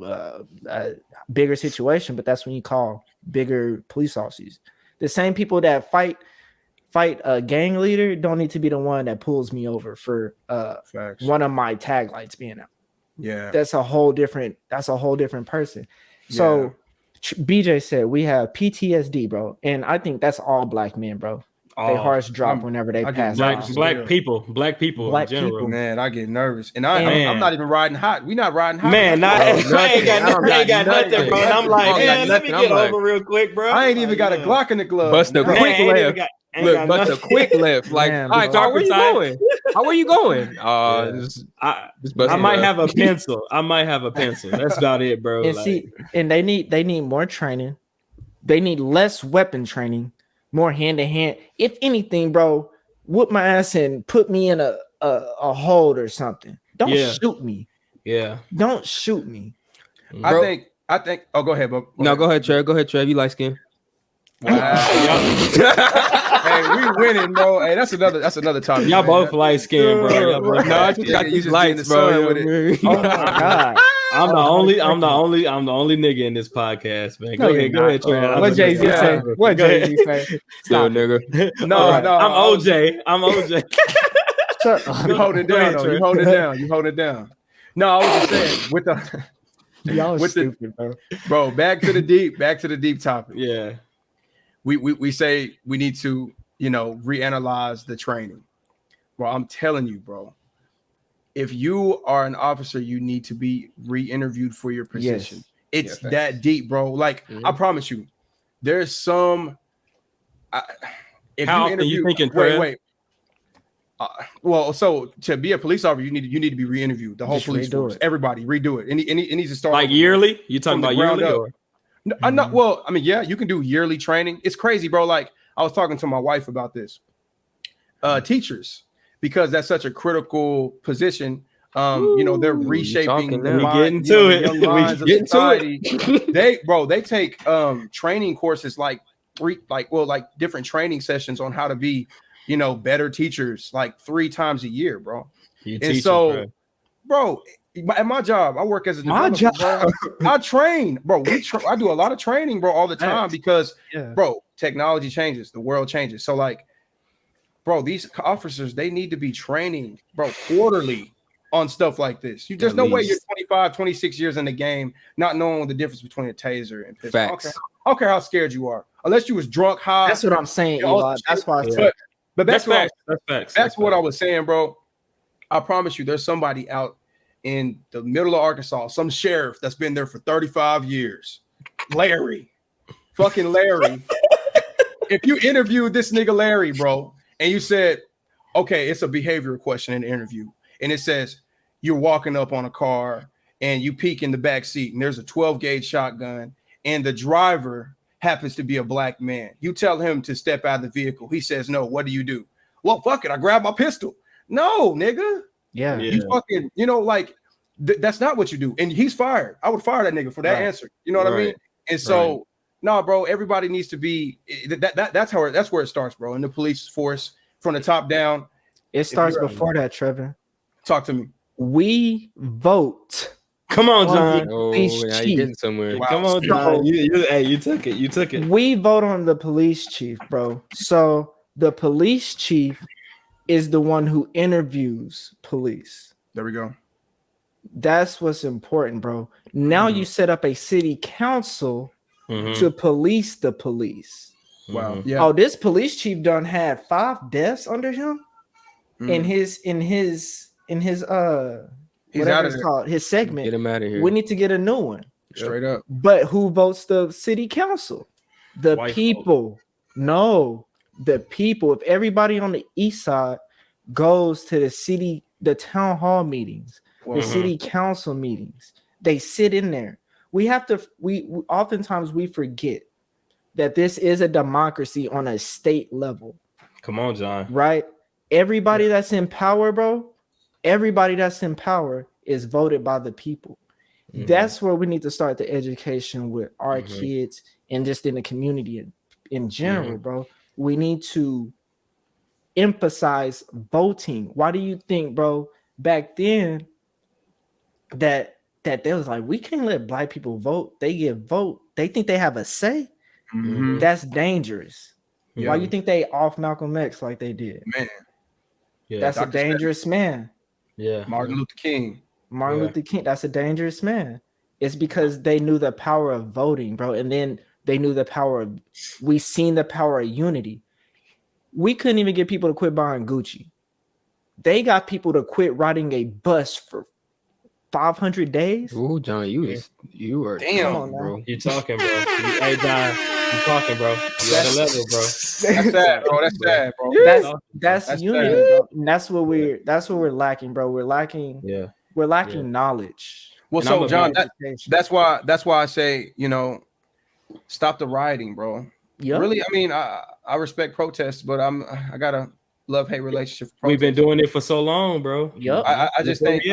a bigger situation, but that's when you call bigger police officers. The same people that fight a gang leader don't need to be the one that pulls me over for one of my tag lights being out. Yeah, that's a whole different person. So BJ said we have PTSD, bro, and I think that's all black men, bro. They hearts drop whenever they pass. Black people in general. Man, I get nervous, and I'm not even riding hot. We not riding hot. Man, I ain't got nothing, bro. And I'm like, man, let me get over real quick, bro. I ain't even got a Glock in the glove. Bust a quick left. Look, bust a quick left. Like, all right, Carl, where you going? Where you going? I might have a pencil. That's about it, bro. And and they need more training. They need less weapon training. More hand to hand. If anything, bro, whoop my ass and put me in a hold or something. Don't shoot me. Yeah. Don't shoot me. I think. Oh, go ahead, bro. No, go ahead, Trev. You light skin. Wow. Hey, we winning, bro. Hey, that's another topic. Y'all both light skin, bro. No, I just got these lights, bro. With it. Oh my god. I'm the only nigga in this podcast, man. Go ahead, Trey. What Jay-Z say? What Jay-Z say? Stop, nigga. No. I'm OJ. You hold it down, though. You hold it down. No, I was just saying Y'all With the- stupid, bro. Bro, back to the deep topic. Yeah. We say we need to, reanalyze the training. Well, I'm telling you, bro, if you are an officer, you need to be re-interviewed for your position. Yes. It's that deep, bro. Like, I promise you, there's some. If How you often you thinking? wait. Well, so to be a police officer, you need to be re-interviewed. The whole Just police redo force, it. everybody, redo it. It needs to start Like over, yearly? You talking From the about ground yearly? up. Or? No, I'm not. Well, I mean, yeah, you can do yearly training. It's crazy, bro. Like I was talking to my wife about this. Teachers, because that's such a critical position. They're reshaping the now. mind, We getting to it. young We minds of getting to society. it. They take training courses like different training sessions on how to be, better teachers like 3 times a year, bro. Bro, at my job, I work as a developer, bro. I train, bro. I do a lot of training, bro, all the time because, bro, technology changes, the world changes. So, like, bro, these officers, they need to be training, bro, quarterly on stuff like this. There's no way you're 25, 26 years in the game not knowing the difference between a taser and pistol. Facts. I don't care how scared you are, unless you was drunk, high. That's what I'm saying, Eli. That's why I said. But that's facts. That's what I was saying, bro. I promise you, there's somebody out in the middle of Arkansas, some sheriff that's been there for 35 years. Fucking Larry. If you interviewed this nigga Larry, bro, and you said, okay, it's a behavioral question in the interview, and it says you're walking up on a car and you peek in the back seat and there's a 12-gauge shotgun and the driver happens to be a black man. You tell him to step out of the vehicle. He says no. What do you do? Well, fuck it. I grab my pistol. No, nigga. Yeah. You fucking, that's not what you do. And he's fired. I would fire that nigga for that answer. You know what I mean? And so, no, bro, everybody needs to be that's where it starts, bro. In the police force from the top down. It starts before that, Trevor. Talk to me. We vote. Come on, John. Oh, now you're getting somewhere. Wow. Come on, John. You took it. You took it. We vote on the police chief, bro. So the police chief is the one who interviews police. There we go. That's what's important, bro. Now you set up a city council to police the police. Wow. Yeah. Oh, this police chief done had 5 deaths under him in his He's whatever out of it's there. called, his segment. Get him out of here. We need to get a new one. Straight up. But who votes the city council? The White people. No, the people. If everybody on the east side goes to the town hall meetings, the city council meetings, they sit in there. We oftentimes we forget that this is a democracy on a state level. Come on, John. Right? Everybody that's in power, bro, everybody that's in power is voted by the people. That's where we need to start the education with our kids and just in the community in general, bro. We need to emphasize voting. Why do you think, bro, back then that they was like, we can't let black people vote? They get vote. They think they have a say. That's dangerous. Why you think they off Malcolm X like they did? Man. Yeah. That's a dangerous man. Yeah. Martin Luther King. Luther King, that's a dangerous man. It's because they knew the power of voting, bro. And then they knew the power of, we seen the power of unity. We couldn't even get people to quit buying Gucci. They got people to quit riding a bus for 500 days. Ooh, John, you are damn, talking, bro. You talking, bro. Hey, John, you talking, bro. You at a level, bro. That's sad, bro. That's sad, bro. That's unity, bro. And that's what we're lacking, bro. We're lacking knowledge. Well, so John, that's why I say, stop the rioting, bro. Yep. Really, I mean, I respect protests, but I got a love-hate relationship. We've been doing it for so long, bro. Yep. I just think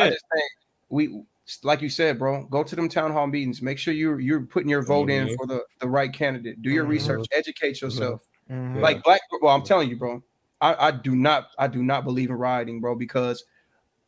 we, like you said, bro, go to them town hall meetings. Make sure you're putting your vote in for the right candidate. Do your research, educate yourself. Like I'm telling you, bro, I do not believe in rioting, bro, because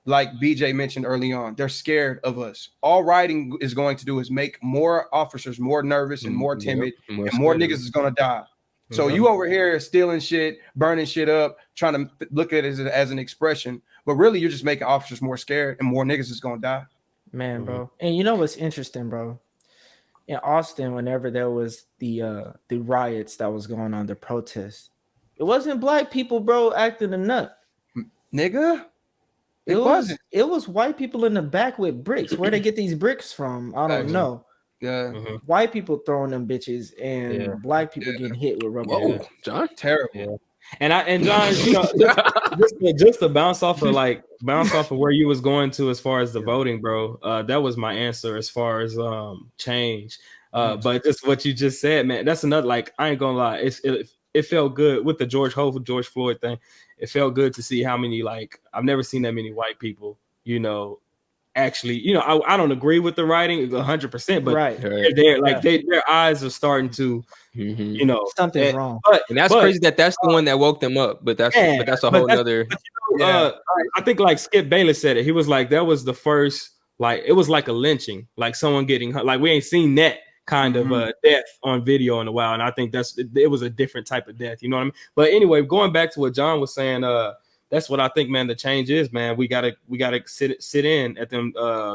like BJ mentioned early on, they're scared of us. All rioting is going to do is make more officers more nervous and more timid, and more niggas is gonna die. So you over here stealing shit, burning shit up, trying to look at it as an expression, but really you're just making officers more scared and more niggas is gonna die. Man, bro. And you know what's interesting, bro? In Austin, whenever there was the riots that was going on, the protests, it wasn't black people, bro, acting a nut. Nigga. It was white people in the back with bricks. Where they get these bricks from? I don't know. Yeah. White people throwing them bitches and black people getting hit with rubber. Whoa, John, terrible. Yeah. And John, you know, just to bounce off of where you was going to as far as the voting, bro. That was my answer as far as change. But just what you just said, man, that's another, like, I ain't gonna lie, it felt good with the George Floyd thing. It felt good to see how many, like, I've never seen that many white people, you know, actually, you know, I don't agree with the writing 100%, but they're like their eyes are starting to, you know, something's wrong. And that's crazy that's the one that woke them up. But that's a whole other. I think like Skip Bayless said it. He was like, that was the first, like, it was like a lynching, like someone getting hurt. Like, we ain't seen that kind of death on video in a while, and I think it was a different type of death. You know what I mean? But anyway, going back to what John was saying, that's what I think, man. The change is, man. We gotta sit in at them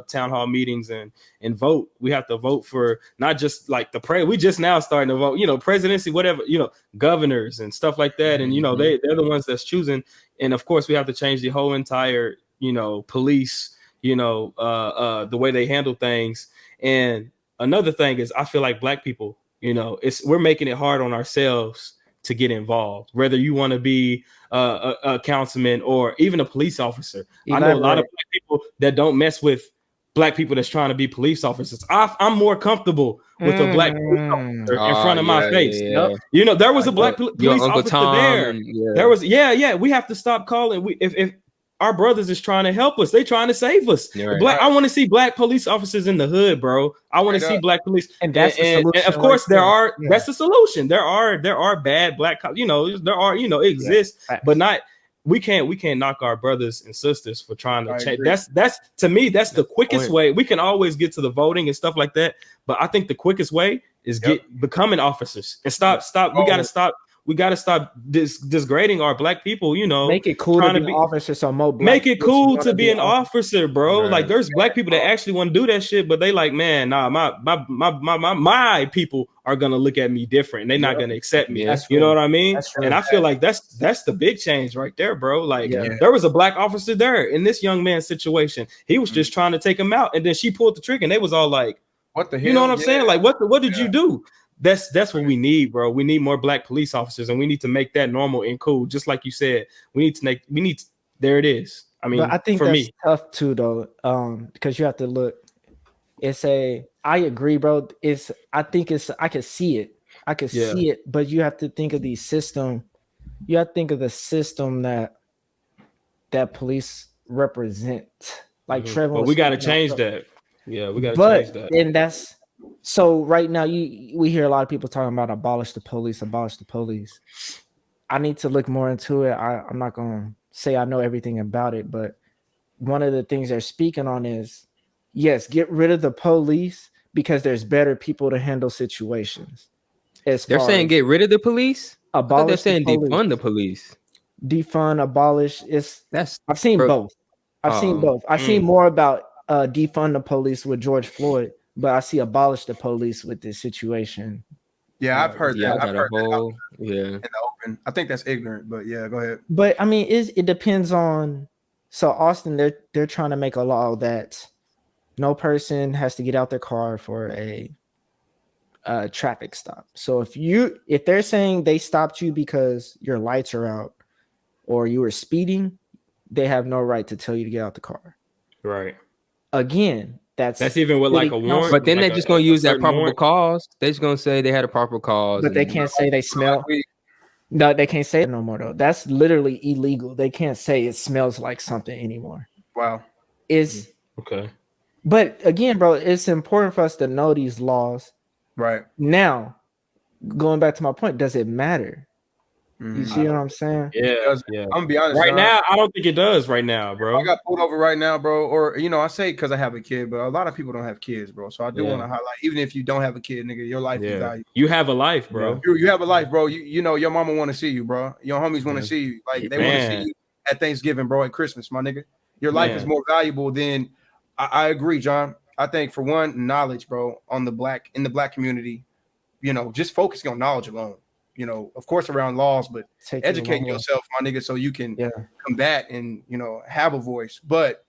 town hall meetings and vote. We have to vote for not just like we just now starting to vote, you know, presidency, whatever, you know, governors and stuff like that. And you know, they're the ones that's choosing. And of course, we have to change the whole entire, you know, police, you know, the way they handle things. And another thing is, I feel like black people, you know, we're making it hard on ourselves to get involved, whether you want to be a councilman or even a police officer. I know a lot of black people that don't mess with black people that's trying to be police officers. I'm more comfortable with a black police officer in front of my face. Yeah. You know, there was a black police officer Tom there. There was, we have to stop calling. If our brothers is trying to help us, they trying to save us. I want to see black police officers in the hood, bro. I want to see black police, and that's the solution. And of course, that's the solution. There are bad black cops. You know, there are, you know, it exists, but not. We can't knock our brothers and sisters for trying to change. That's to me, that's the quickest way. We can always get to the voting and stuff like that, but I think the quickest way is becoming officers and stop. We gotta stop disgrading our black people, you know. Make it cool to be an officer, so more black make it cool to be an officer, bro. Right. Like, there's black people that actually want to do that shit, but they like, man, nah, my people are gonna look at me different. They're not gonna accept me. You know what I mean? And I feel like that's the big change right there, bro. Like, there was a black officer there in this young man's situation. He was just trying to take him out, and then she pulled the trigger, and they was all like, "What the hell?" You know what I'm saying? Like, what did you do? That's what we need, bro. We need more black police officers, and we need to make that normal and cool. Just like you said, there it is. I mean, but I think that's tough too, though, because you have to look. I agree, bro. I can see it. I can see it, but you have to think of the system. You have to think of the system that police represent. Like Trevo. But we got to change that. Yeah, we got to change that. And that's. So right now, we hear a lot of people talking about abolish the police. I need to look more into it. I'm not going to say I know everything about it, but one of the things they're speaking on is, yes, get rid of the police because there's better people to handle situations. They're saying get rid of the police? Abolish. They're saying defund the police. Defund, abolish. I've seen both. I've seen more about defund the police with George Floyd. But I see abolish the police with this situation. Yeah, I've heard that. I've heard that in the open. I think that's ignorant, but yeah, go ahead. But I mean, it depends on. So Austin, they're trying to make a law that no person has to get out their car for a traffic stop. So if they're saying they stopped you because your lights are out or you were speeding, they have no right to tell you to get out the car. Right. Again. That's even with like a warrant. But then like they're just going to use that probable cause. They're just going to say they had a probable cause. But they can't say they smell. No, they can't say it no more, though. That's literally illegal. They can't say it smells like something anymore. Wow. Okay. But again, bro, it's important for us to know these laws. Right. Now, going back to my point, does it matter? You see what I'm saying? Yeah. I'm gonna be honest. Right now, I don't think it does. Right now, bro. I got pulled over right now, bro. Or I say because I have a kid, but a lot of people don't have kids, bro. So I do want to highlight, even if you don't have a kid, nigga, your life is valuable. You have a life, bro. You have a life, bro. You know your mama want to see you, bro. Your homies want to see you. Like they want to see you at Thanksgiving, bro. At Christmas, my nigga. Your life is more valuable than I agree, John. I think for one, knowledge, bro, in the black community, just focusing on knowledge alone. Of course, around laws, but educating yourself, my nigga, so you can combat and have a voice. But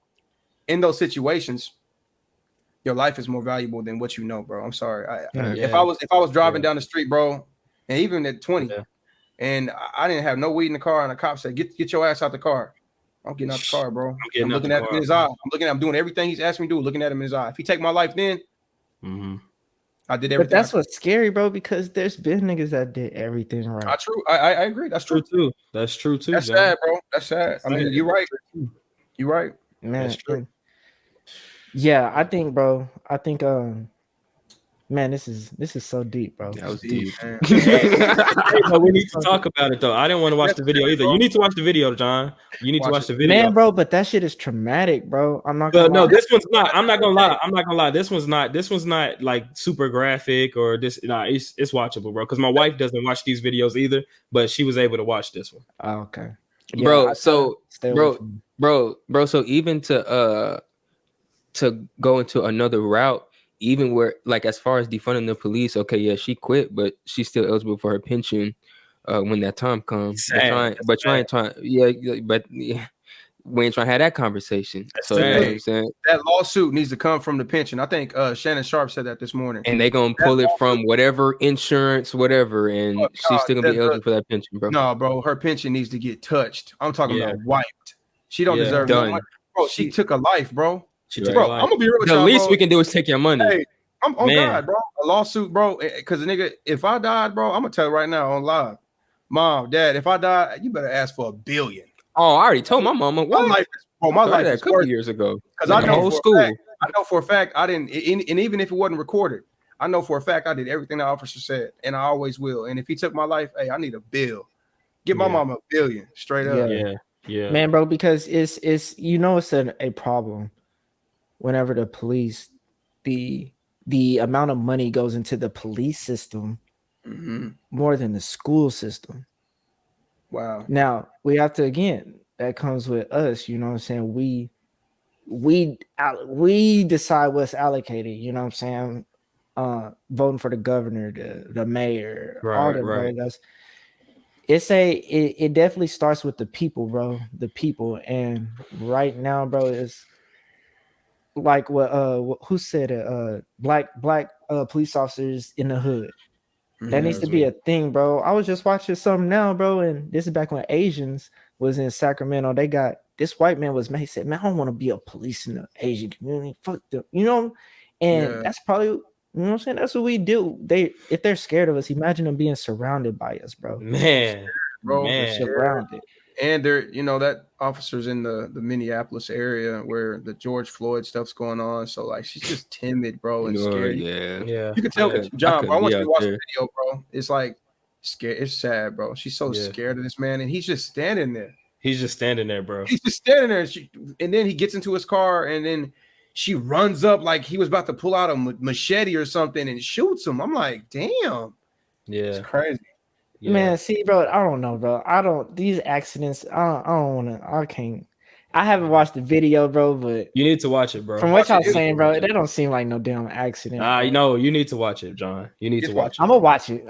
in those situations, your life is more valuable than what you know, bro. I'm sorry. If I was driving down the street, bro, and even at 20, and I didn't have no weed in the car, and a cop said, "Get your ass out the car." I'm getting out the car, bro. I'm looking at him in his eye. I'm doing everything he's asking me to do, looking at him in his eye. If he take my life, then I did everything. But that's what's scary, bro, because there's been niggas that did everything right. I agree. That's true too. That's true too. That's sad, bro. That's sad. I mean, you're right. You're right. Man, that's true. Yeah, I think, bro. Man, this is so deep, bro. That was deep. Hey, we need to talk about it though. I didn't want to watch the video either. You need to watch the video, John. You need to watch the video, man, bro. But that shit is traumatic, bro. I'm not. No, this one's not. I'm not gonna lie. This one's not like super graphic or this. Nah, it's watchable, bro. Because my wife doesn't watch these videos either, but she was able to watch this one. Oh, okay, bro. So, bro. So even to go into another route. Even where, like, as far as defunding the police, okay, yeah, she quit, but she's still eligible for her pension when that time comes. We ain't trying to have that conversation. So you know what I'm saying? That lawsuit needs to come from the pension. I think Shannon Sharp said that this morning. And they gonna pull it from whatever insurance, whatever, and she's still gonna be eligible for that pension, bro. No, bro, her pension needs to get touched. I'm talking about wiped. She don't deserve no money. Bro, she took a life, bro. Bro, I'm gonna be real with you. The least we can do is take your money. Hey, I'm on God, bro. A lawsuit, bro. Because nigga, if I died, bro, I'm gonna tell you right now on live, Mom, Dad, if I die, you better ask for $1 billion. Oh, I already told my mama. What? My life is a couple years ago. Because I know I know for a fact I didn't, and even if it wasn't recorded, I know for a fact I did everything the officer said, and I always will. And if he took my life, hey, I need $1 billion. Give my mama $1 billion straight up. Yeah, man, bro. Because it's it's a problem. Whenever the police, the amount of money goes into the police system more than the school system. Wow. Now we have to, again, that comes with us, you know what I'm saying? We decide what's allocated, you know what I'm saying? Voting for the governor, the mayor, all that, bro. It definitely starts with the people, bro. The people. And right now, bro, it's like what who said it? Black police officers in the hood. That needs to be a thing, bro. I was just watching something now, bro, and this is back when Asians was in Sacramento. They got this white man he said, "Man, I don't want to be a police in the Asian community. Fuck them," And that's probably, you know what I'm saying. That's what we do. If they're scared of us, imagine them being surrounded by us, bro. Man, they're surrounded. And they're, that officer's in the Minneapolis area where the George Floyd stuff's going on. So like, she's just timid, bro, and scared. Yeah. You can tell, John. I want you to watch the video, bro. It's like scared. It's sad, bro. She's so scared of this man, and he's just standing there. He's just standing there, bro. He's just standing there, and then he gets into his car, and then she runs up like he was about to pull out a machete or something and shoots him. I'm like, damn. Yeah, it's crazy. Yeah. Man, see, bro, I don't know, bro. These accidents, I can't. I haven't watched the video, bro, but you need to watch it, bro. From what y'all saying, bro, that don't seem like no damn accident. You know, you need to watch it, John. You need to watch it. I'm gonna watch it,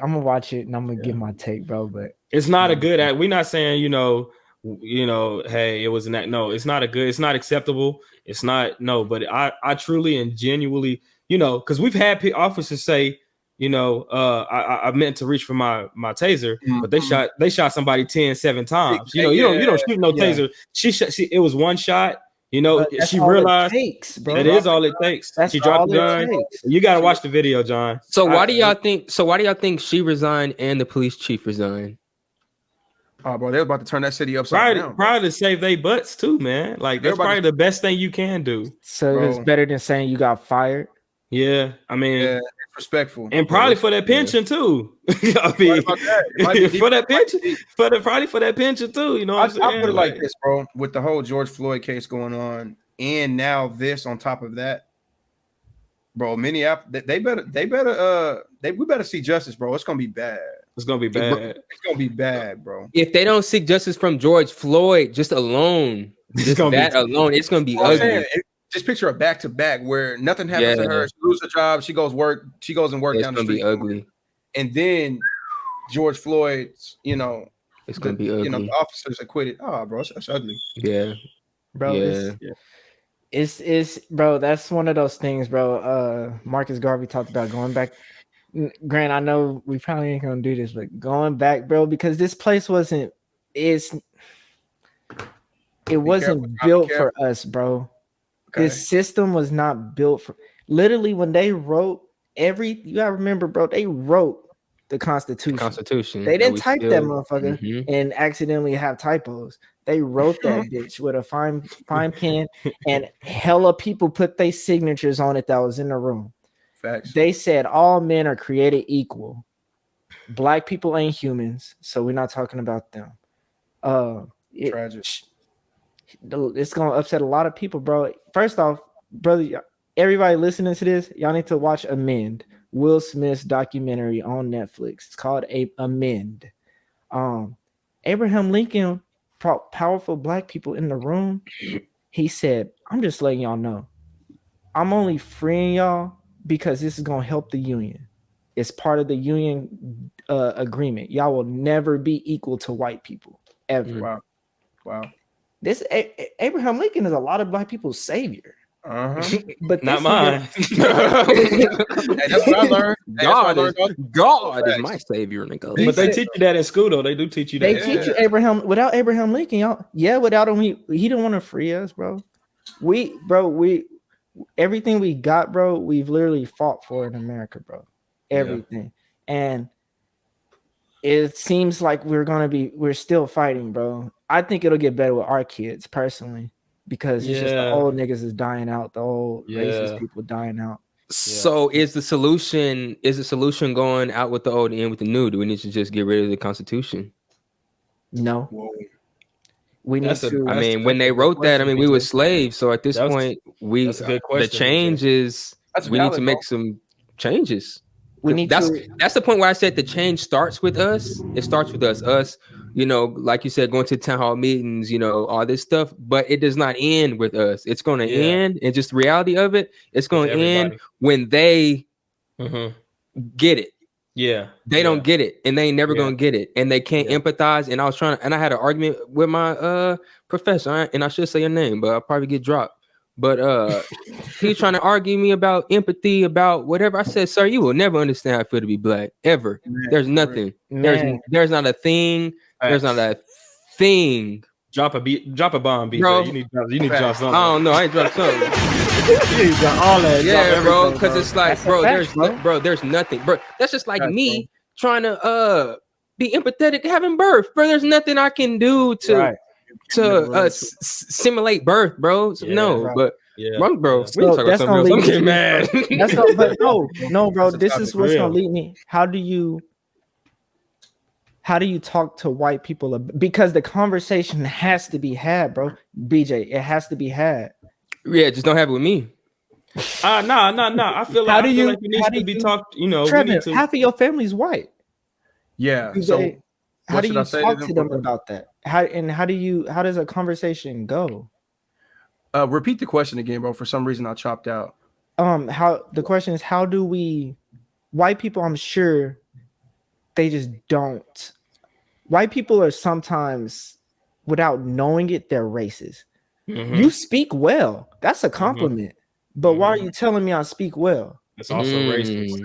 and I'm gonna give my take, bro. But it's not a good act. We're not saying, hey, it was an act. No, it's not it's not acceptable. It's not, no, but I truly and genuinely, because we've had officers say, I meant to reach for my taser, but they shot somebody 7 times. You don't shoot no taser. It was one shot. She realized that is all it takes. She dropped the gun. You got to watch the video, John. So why do y'all think she resigned and the police chief resigned? Oh, bro, they're about to turn that city upside down. Probably to save their butts too, man. Like, that's probably the best thing you can do. So it's better than saying you got fired. Yeah, I mean, it's respectful, and probably for that pension too. I mean, for that pension, probably for that pension too. You know what I'm saying? I put it like this, bro. With the whole George Floyd case going on, and now this on top of that, bro. Minneapolis, we better see justice, bro. It's gonna be bad. It's gonna be bad. It's gonna be bad, bro. If they don't seek justice from George Floyd, just alone, it's gonna be ugly. just picture a back to back where nothing happens to her. She loses her job. She goes and work down the street. It's gonna be ugly. And then George Floyd's, it's gonna be ugly. The officers acquitted. Oh, bro, that's ugly. Yeah, bro. It's bro. That's one of those things, bro. Marcus Garvey talked about going back. Grant, I know we probably ain't gonna do this, but going back, bro, because this place wasn't built for us, bro. Okay. This system was not built for. Literally, when they wrote you gotta remember, bro, they wrote the Constitution. They didn't type that motherfucker and accidentally have typos. They wrote that bitch with a fine pen, and hella people put their signatures on it that was in the room. Facts. They said all men are created equal. Black people ain't humans, so we're not talking about them. Tragic. It's gonna upset a lot of people, bro. First off, brother, everybody listening to this, y'all need to watch Amend, Will Smith's documentary on Netflix. It's called Amend. Abraham Lincoln, powerful black people in the room. He said, "I'm just letting y'all know, I'm only freeing y'all because this is gonna help the Union. It's part of the Union agreement. Y'all will never be equal to white people ever." Wow. This Abraham Lincoln is a lot of black people's savior. But not mine. Hey, that's what I learned. God is my savior, nigga. But they teach you that in school, though. They do teach you that. They teach you Abraham. Without Abraham Lincoln, without him, he didn't want to free us, bro. We everything we got, bro, we've literally fought for in America, bro. Everything. And it seems like we're still fighting, bro. I think it'll get better with our kids personally, because it's just the old niggas is dying out, the old racist people dying out. So is the solution going out with the old and in with the new? Do we need to just get rid of the Constitution? No. Whoa. We need to. I mean, when they wrote that, I mean, we were slaves. So at this point, the change is we need to make some changes. That's the point where I said the change starts with us. It starts with us. Us, like you said, going to town hall meetings, all this stuff. But it does not end with us. It's going to end, and just the reality of it, it's going to end when they get it. Yeah, they don't get it, and they ain't never gonna get it, and they can't empathize. And I had an argument with my professor, and I should say your name, but I'll probably get dropped. But he was trying to argue me about empathy, about whatever. I said, sir, you will never understand how I feel to be black, ever. There's nothing. There's not a thing. There's not a thing. Drop a bomb, BJ. Bro, you need to drop something. I don't know. I ain't dropped something. You got all that. Yeah, bro. Because it's like, there's nothing, bro. That's just like me trying to be empathetic having birth, bro. There's nothing I can do to simulate birth, bro. So, but bro, we talk about something else. I'm getting mad. But no, bro. This is what's gonna lead me. How do you talk to white people? Because the conversation has to be had, bro. BJ, it has to be had. Yeah, just don't have it with me. No. I feel like it needs to be talked. Trevor, half of your family's white. Yeah. So how do you talk to them about that? How does a conversation go? Repeat the question again, bro. For some reason I chopped out. The question is, how do we, white people, I'm sure they just don't. White people are sometimes, without knowing it, they're racist. You speak well. That's a compliment. But why are you telling me I speak well? It's also racist.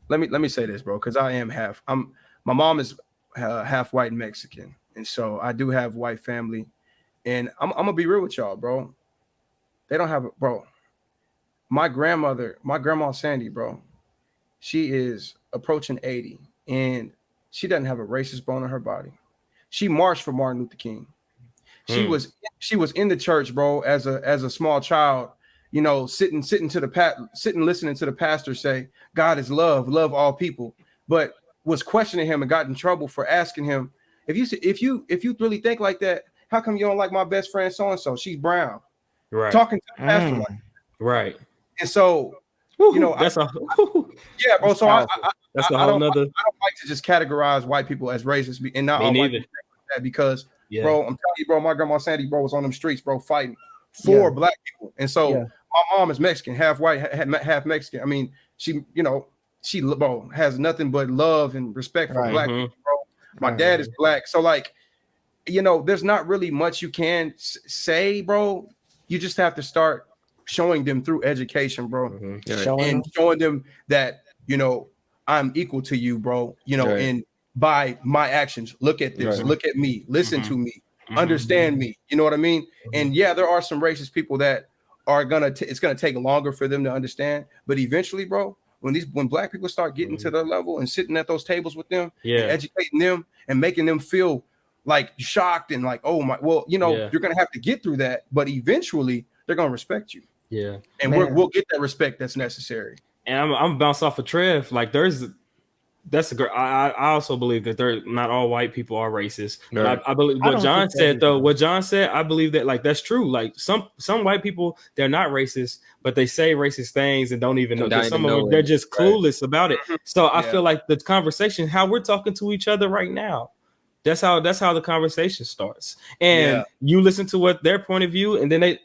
Let me say this, bro, because I am half. My mom is half white and Mexican, and so I do have white family. And I'm gonna be real with y'all, bro. They don't have bro. My grandma Sandy, bro, she is approaching 80, and she doesn't have a racist bone in her body. She marched for Martin Luther King. She was in the church, bro, as a small child, sitting listening to the pastor say, God is love all people, but was questioning him and got in trouble for asking him, if you really think like that, how come you don't like my best friend so and so? She's brown. Right. Talking to the pastor like that. Right. And so, that's yeah, bro. So I don't like to just categorize white people as racist, and not all white people that, because bro, I'm telling you, bro, my grandma Sandy, bro, was on them streets, bro, fighting for black people. And so my mom is Mexican, half white, half Mexican. I mean, she, she has nothing but love and respect for black people, bro. My dad is black. So like, there's not really much you can say, bro. You just have to start showing them through education, bro. Showing them that, I'm equal to you, bro, and by my actions, look at this, look at me, listen to me, understand me. You know what I mean? And yeah, there are some racist people that are it's gonna take longer for them to understand, but eventually, bro, when black people start getting to their level and sitting at those tables with them, and educating them and making them feel like shocked and like, oh my, well, you're gonna have to get through that, but eventually they're gonna respect you. Yeah, and we'll get that respect that's necessary. And I'm bounce off of Trev. Like that's a great. I also believe that they're not all white people are racist. But I believe what John said though. What John said, I believe that like that's true. Like some white people, they're not racist, but they say racist things and don't even know. Some of them, they're just clueless about it. So I feel like the conversation, how we're talking to each other right now, that's how the conversation starts. And you listen to what their point of view, and then they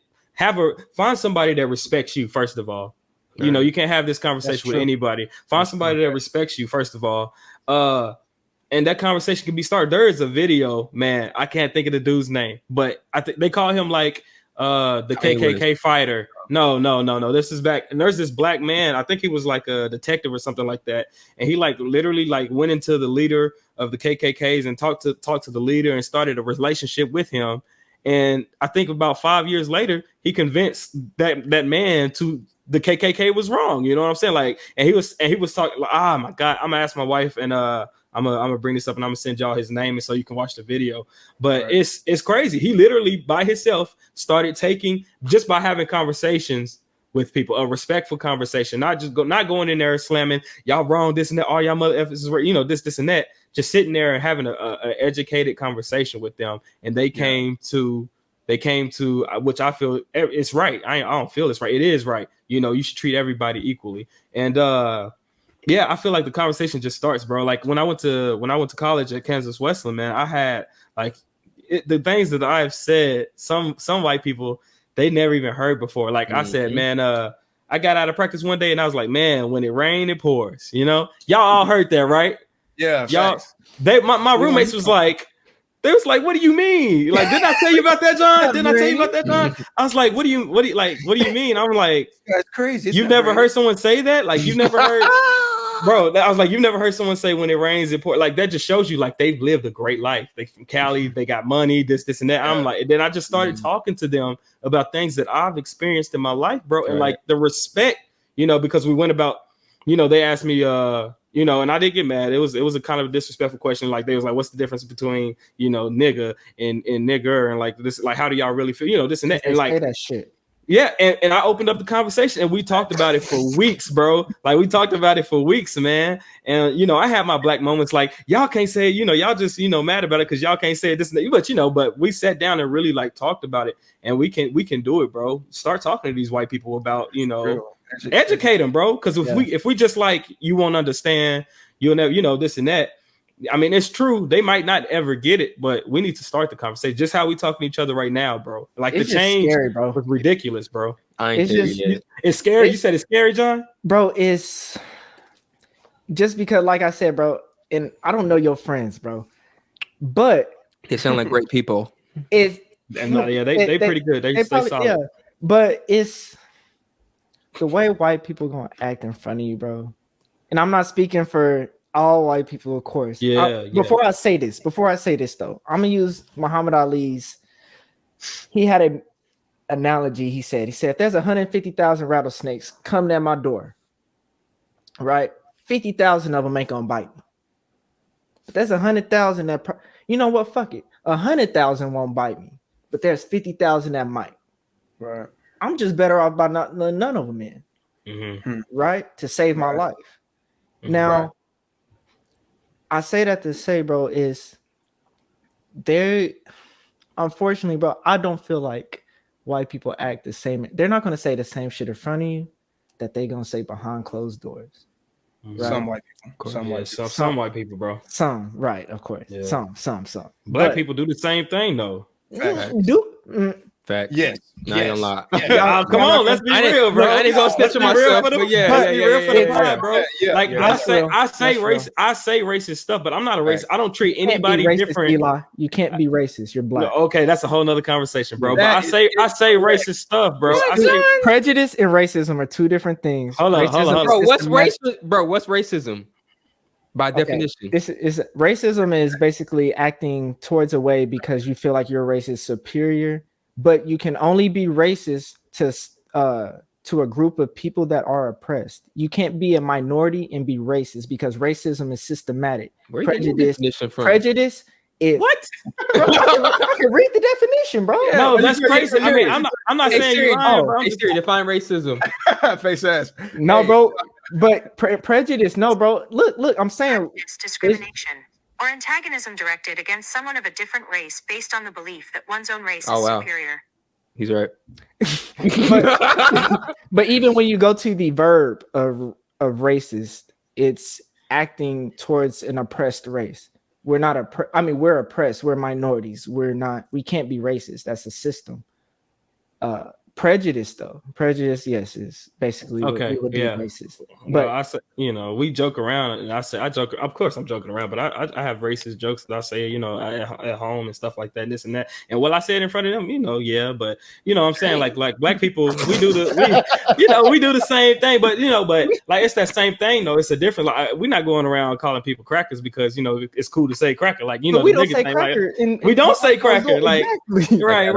find somebody that respects you first of all. You can't have this conversation with anybody. Find somebody that respects you, first of all. And that conversation can be started. There is a video, man. I can't think of the dude's name, but I think they call him like the KKK fighter. No. This is back. And there's this black man. I think he was like a detective or something like that. And he like literally like went into the leader of the KKKs and talked to the leader and started a relationship with him. And I think about 5 years later, he convinced that man to the KKK was wrong. You know what I'm saying? Like, and he was talking like, oh my God, I'm gonna ask my wife and I'm gonna bring this up and I'm gonna send y'all his name and so you can watch the video. But it's crazy. He literally by himself started just by having conversations with people, a respectful conversation, not going in there slamming y'all wrong, this and that, all y'all mother effers, this and that. Just sitting there and having a educated conversation with them, and they came to which I feel it's right. I don't feel it's right. It is right. You should treat everybody equally. And I feel like the conversation just starts, bro. Like when I went to college at Kansas Wesleyan, man, I had like the things that I've said. Some white people they never even heard before. Like I said, man, I got out of practice one day and I was like, man, when it rains, it pours. Y'all all heard that, right? Yeah, y'all. My roommates was like. They was like, "What do you mean? Like, didn't I tell you about that, John? Didn't I tell you about that, John?" I was like, "What do you mean?" I'm like, "That's crazy." You've never heard someone say that? Like, you've never heard, bro? I was like, "You've never heard someone say when it rains, it pours." Like, that just shows you like they've lived a great life. They from Cali, they got money, this and that. I'm like, and then I just started talking to them about things that I've experienced in my life, bro, and like the respect, because we went about, they asked me, and I didn't get mad. It was a kind of a disrespectful question. Like they was like, "What's the difference between nigga and nigger and like this? Like, how do y'all really feel? This and that." And like that shit. Yeah, and I opened up the conversation and we talked about it for weeks, bro. Like we talked about it for weeks, man. And I had my black moments. Like y'all can't say, y'all just mad about it because y'all can't say this and that. But we sat down and really like talked about it, and we can do it, bro. Start talking to these white people about educate them, bro. Because if we just like you won't understand, you'll never this and that. I mean, it's true. They might not ever get it, but we need to start the conversation. Just how we talking to each other right now, bro. Like it's the change scary, bro. Was ridiculous, bro. It's scary. You said it's scary, John? Bro, it's just because, like I said, bro, and I don't know your friends, bro, but they sound like great people. They pretty good. They probably, solid. Yeah, but it's the way white people gonna act in front of you, bro. And I'm not speaking for all white people, of course. Before I say this though, I'm gonna use Muhammad Ali's. He had an analogy. He said, if there's 150,000 rattlesnakes coming at my door, right? 50,000 of them ain't gonna bite me. But there's 100,000 that, what? Fuck it. 100,000 won't bite me, but there's 50,000 that might. Right. I'm just better off by not none of them in. Mm-hmm. Right? To save my life. Mm-hmm. Now. I say that to say, bro, is there, unfortunately, bro, I don't feel like white people act the same. They're not going to say the same shit in front of you that they're going to say behind closed doors. Right? Some white people. Some white people, bro. Some, right, of course. Yeah. Some. Black people do the same thing, though. Facts. Yes. Not gonna lie. Come on, let's be real, bro. I didn't go snitch on myself, but yeah, let's be real for the pod, bro. Like I say racist stuff, but I'm not a racist. I don't treat anybody different. Eli. You can't be racist. You're black. Okay, that's a whole nother conversation, bro. But I say racist stuff, bro. I say prejudice and racism are two different things. Hold on. Bro, what's racism? By definition, this is racism is basically acting towards a way because you feel like your race is superior, but you can only be racist to a group of people that are oppressed. You can't be a minority and be racist because racism is systematic. Prejudice is what? Bro, I can read the definition, bro. Yeah, no, that's crazy. I mean, I'm not saying you're lying, bro. Define racism. Face ass. No, bro. But prejudice, no, bro. Look, I'm saying it's discrimination or antagonism directed against someone of a different race based on the belief that one's own race is superior. He's right. but even when you go to the verb of racist, it's acting towards an oppressed race. We're not we're oppressed. We're minorities. We can't be racist. That's a system. Prejudice, yes, is basically what we would be racist. But I say, we joke around, and I joke. Of course, I'm joking around, but I have racist jokes that I say, at home and stuff like that, this and that. And what I said in front of them, but I'm saying like black people, we do the same thing, but like it's that same thing though. It's a different. Like, we're not going around calling people crackers because it's cool to say cracker. Like we don't say cracker. We don't say cracker. Like right.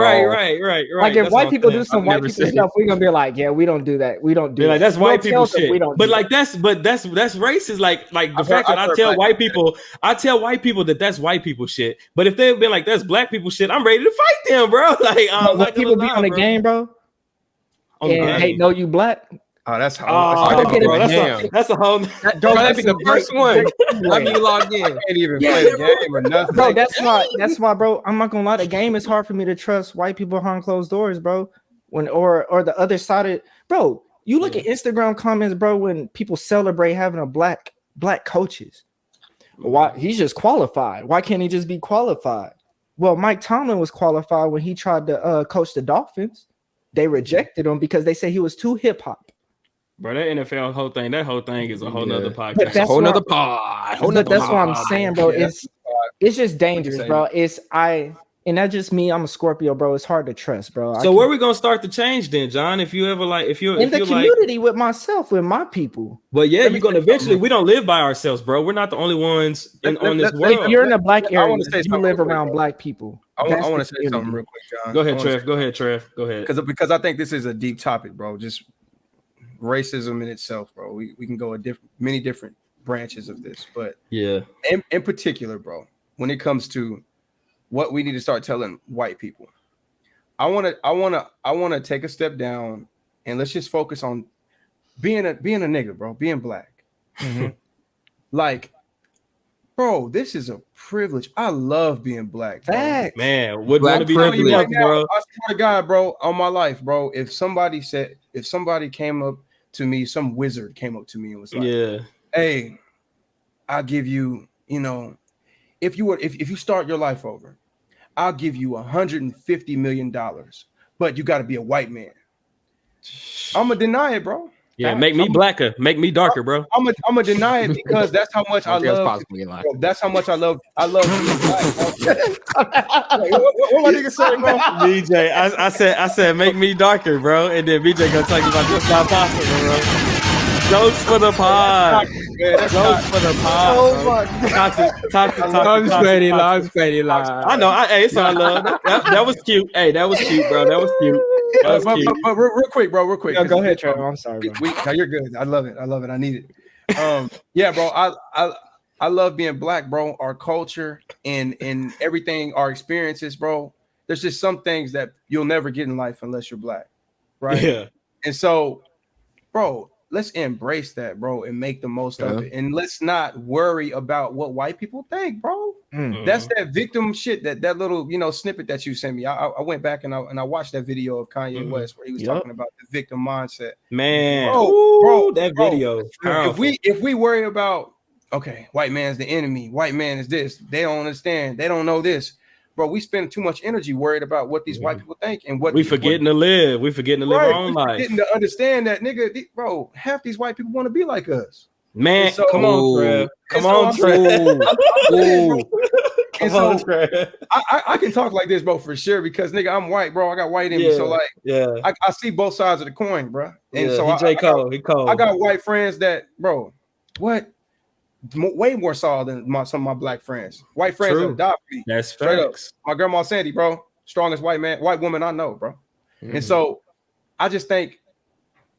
Like if white people do some white people stuff, we're gonna be like, yeah, we don't do that. We don't do like that's white people shit. We don't. But like that's racist. Like the fact that I tell white people that that's white people shit. But if they've been like that's black people shit, I'm ready to fight them, bro. Like white people be on the game, bro. Hey, know you black. Oh, that's that's a whole. That'd be the first one. Let me log in. Can't even play the game or nothing. Bro, that's why, bro. I'm not gonna lie. The game is hard for me to trust white people behind closed doors, bro. Or the other side of bro. You look at Instagram comments, bro. When people celebrate having a black coaches, why he's just qualified? Why can't he just be qualified? Well, Mike Tomlin was qualified when he tried to coach the Dolphins. They rejected him because they said he was too hip hop. Bro, that NFL whole thing is a whole nother podcast. That's whole nother pod. That's what I'm saying, bro. It's just dangerous, bro. And that's just me. I'm a Scorpio, bro. It's hard to trust, bro. So where are we gonna start the change then, John? If you're in the community with myself, with my people. Well, yeah, you're gonna eventually. We don't live by ourselves, bro. We're not the only ones on this world. If you're in a black area, you live around black people. I want to say something real quick, John. Go ahead, Trev. Go ahead. Because I think this is a deep topic, bro. Just racism in itself, bro. We can go many different branches of this, but in particular, bro, when it comes to what we need to start telling white people, I want to take a step down and let's just focus on being a nigga, bro, being black. Mm-hmm. Like, bro, this is a privilege. I love being black. Facts. Man, wouldn't want to be privileged, right now, bro. I swear to God, bro, on my life, bro. If somebody came up to me, some wizard came up to me and was like, "Hey, I'll give you, if you start your life over, I'll give you $150 million, but you got to be a white man." I'm gonna deny it, bro. Yeah, make me blacker, make me darker, bro. I'm gonna deny it because that's how much I love. Bro, that's how much I love being black. What my nigga say, bro? BJ, I said, make me darker, bro, and then BJ gonna talk about this not possible, bro. Jokes for the pod. Jokes for the pod. Oh my God. I'm just playing. I know. Hey, it's all love. That was cute. Hey, that was cute, bro. That was cute. But real quick, bro. Real quick. No, go ahead, Trevor. I'm sorry. No, you're good. I love it. I need it. Yeah, bro. I love being black, bro. Our culture and everything, our experiences, bro. There's just some things that you'll never get in life unless you're black, right? Yeah. And so, bro, let's embrace that, bro, and make the most of it. And let's not worry about what white people think, bro. Mm-hmm. That's that victim shit, that little, snippet that you sent me. I went back and I watched that video of Kanye West where he was talking about the victim mindset. Man, bro, that video. If we worry about, okay, white man's the enemy, white man is this, they don't understand, they don't know this. bro, we spend too much energy worried about what these white people think and what we forgetting to live. We forgetting to live our own life. Getting to understand that, nigga, bro, half these white people want to be like us. Man, come on, Trev. Come on, Trev. Come on, Trev. I can talk like this, bro, for sure, because nigga, I'm white, bro. I got white in me, so like, I see both sides of the coin, bro. And so I got white friends that, bro, what? Way more solid than some of my black friends. White friends that adopt me. That's facts. My grandma Sandy, bro, strongest white woman I know, bro. Mm-hmm. And so I just think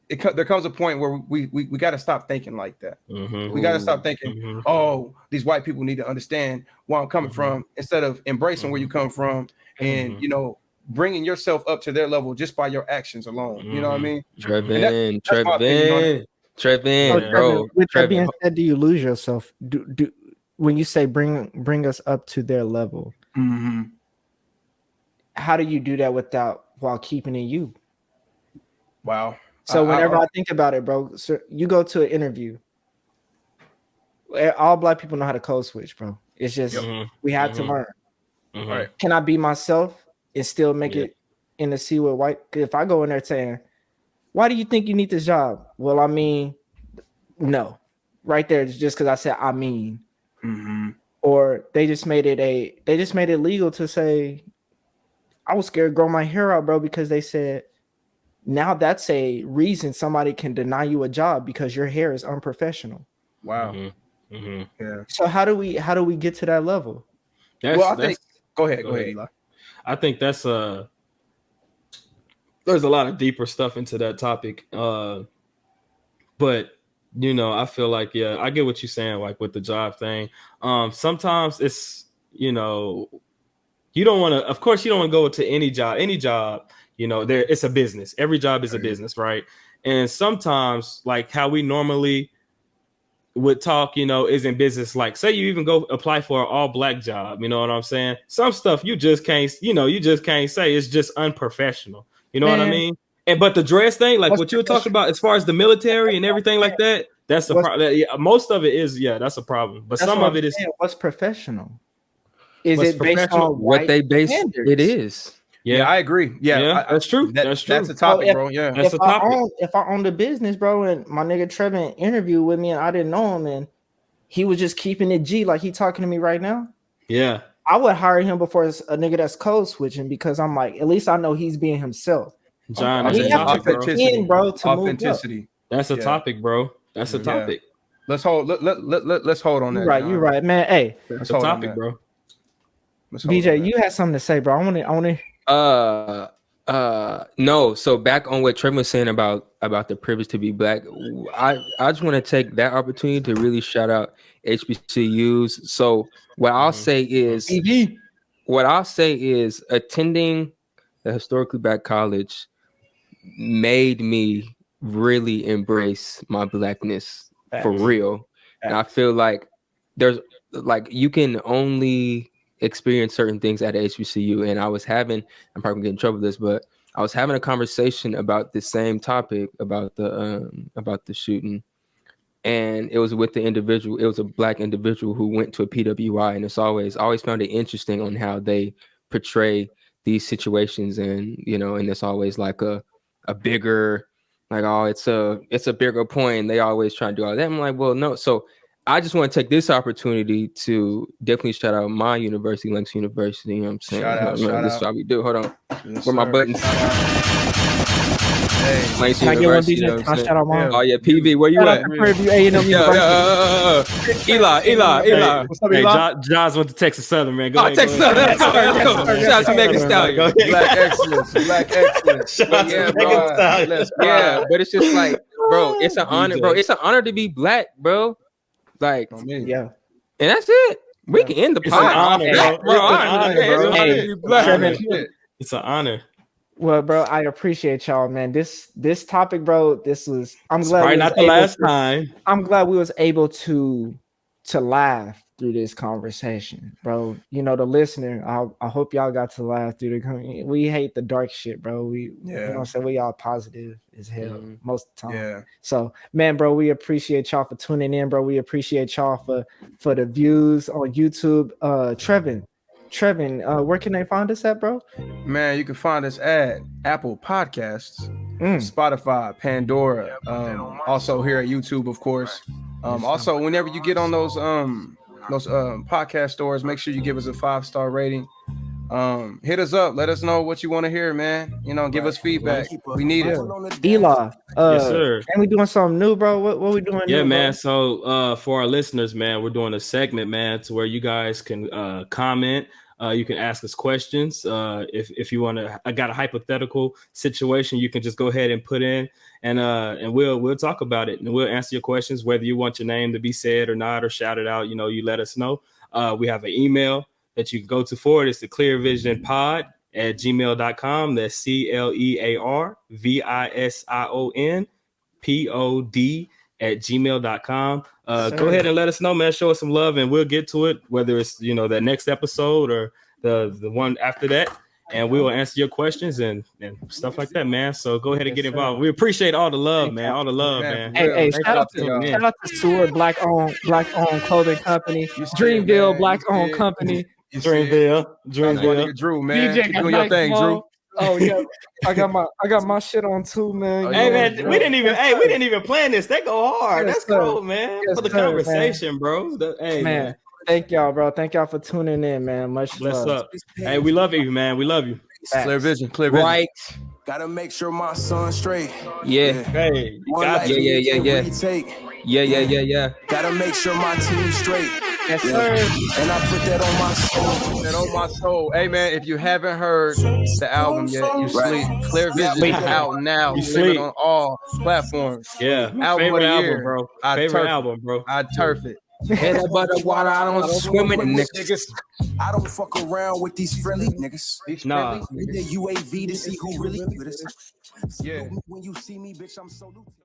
there comes a point where we got to stop thinking like that. Mm-hmm. We got to stop thinking, oh, these white people need to understand where I'm coming from, instead of embracing where you come from and, you know, bringing yourself up to their level just by your actions alone. You know what I mean? Trevin, bro. With that being said, do you lose yourself? Do when you say bring us up to their level? Mm-hmm. How do you do that while keeping in you? Wow. So whenever I think about it, bro, so you go to an interview. All black people know how to code switch, bro. It's just we have to learn. Mm-hmm. Right. Can I be myself and still make it in the sea with white? If I go in there saying, why do you think you need this job? Well, I mean, no. Right there, it's just because I said I mean. Mm-hmm. Or they just made it legal to say, I was scared to grow my hair out, bro, because they said now that's a reason somebody can deny you a job because your hair is unprofessional. Wow. Mm-hmm. Mm-hmm. Yeah. So how do we get to that level? I think go ahead, Eli. I think that's there's a lot of deeper stuff into that topic. But you know, I feel like, I get what you're saying, like with the job thing. Sometimes it's, you know, you don't want to, of course you don't want to go to any job, you know, it's a business. Every job is a business, right? And sometimes, like how we normally would talk, you know, is in business. Like, say you even go apply for an all black job, you know what I'm saying? Some stuff you just can't say. It's just unprofessional. You know what I mean? But the dress thing, like what you were talking about, as far as the military and everything like that, that's a problem. Yeah, most of it is, that's a problem. But some of it is. What's professional? Is it based on what they base standards? It is. Yeah, I agree. Yeah, that's true. That's true. That's a topic, bro. Yeah, that's a topic. If I owned a business, bro, and my nigga Trevo interviewed with me and I didn't know him and he was just keeping it G like he talking to me right now. Yeah. I would hire him before a nigga that's code switching because I'm like, at least I know he's being himself. John, that's authenticity, bro. Authenticity. That's a topic, bro. That's a topic. Let's hold on that. You're right, man. Hey, that's a topic, bro. DJ, you had something to say, bro. I want to. No. So back on what Trevo was saying about the privilege to be black, I just want to take that opportunity to really shout out HBCUs. So what I'll say is attending a historically black college made me really embrace my blackness for real. And I feel like there's like you can only experience certain things at HBCU. And I'm probably getting in trouble with this, but I was having a conversation about the same topic about the shooting. And it was with the individual. It was a black individual who went to a PWI, and I always found it interesting on how they portray these situations, and you know, and it's always like a bigger, like, oh, it's a bigger point. And they always try to do all that. I'm like, well, no. So I just want to take this opportunity to definitely shout out my university, Links University. You know what I'm saying? This is how we do. Hold on. Yes, where my buttons? Hey, Links can University. I get one, DJ? Shout out mine. Oh yeah, PV. Where you at? Eli. What's up, Hey, Eli? John's went to Texas Southern, man. Go ahead, Texas Southern. Shout out to Megan Stallion. Black excellence. Yeah, but it's just like, bro, it's an honor, bro. It's an honor to be black, bro. Like, yeah, and that's it. We can end the pod. It's an honor. Well, bro, I appreciate y'all, man. This topic, bro. I'm glad. Probably not the last time. I'm glad we was able to laugh through this conversation, bro. You know, the listener, I hope y'all got to laugh through the. We hate the dark shit, bro. You know what I'm saying? We all positive as hell most of the time. Yeah. So, man, bro, we appreciate y'all for tuning in, bro. We appreciate y'all for the views on YouTube. Trevo, Trevin, where can they find us at, bro? Man, you can find us at Apple Podcasts, Spotify, Pandora, also here at YouTube, of course. Also, whenever you get on those podcast stores, make sure you give us a 5-star rating. Hit us up. Let us know what you want to hear, man. You know, give us feedback. We need it. Eli, yes, sir. And we doing something new, bro. What we doing? Yeah, new, man. Bro? So for our listeners, man, we're doing a segment, man, to where you guys can comment. You can ask us questions. If you want to, I got a hypothetical situation, you can just go ahead and put in, and we'll talk about it, and we'll answer your questions, whether you want your name to be said or not, or shout it out. You know, you let us know. We have an email that you can go to for it. It's the clearvisionpod@gmail.com. That's CLEARVISIONPOD@gmail.com. Go ahead and let us know, man. Show us some love, and we'll get to it, whether it's, you know, that next episode or the one after that, and we will answer your questions and stuff like that, man. So go ahead and get involved. We appreciate all the love, man. All the love, man. Hey, shout out to Seward Black owned clothing company, Dreamville Black owned company. Dreamville, Drew, man. DJ Keep doing your thing, Drew. Oh yeah, I got my shit on too, man. Hey man, we didn't even plan this. They go hard. That's cool, man. Yes, for the conversation, bro. Hey man. Thank y'all, bro. Thank y'all for tuning in, man. Much bless love. Up. Hey, we love you, man. We love you. Clear vision. Right. Gotta make sure my son's straight. Yeah. Hey, you got Yeah. Gotta make sure my team's straight. Yes, sir. And I put that on my soul. That on my soul. Hey man, if you haven't heard the album yet, you sleep. Clear Vision is out now. You sleep on all platforms. Yeah. Favorite album, bro. Favorite album, bro. I turf it. Head above the water, I don't swim in the niggas. I don't fuck around with these friendly niggas. Nah. The UAV to see who really with us. Yeah. When you see me, bitch, I'm so new.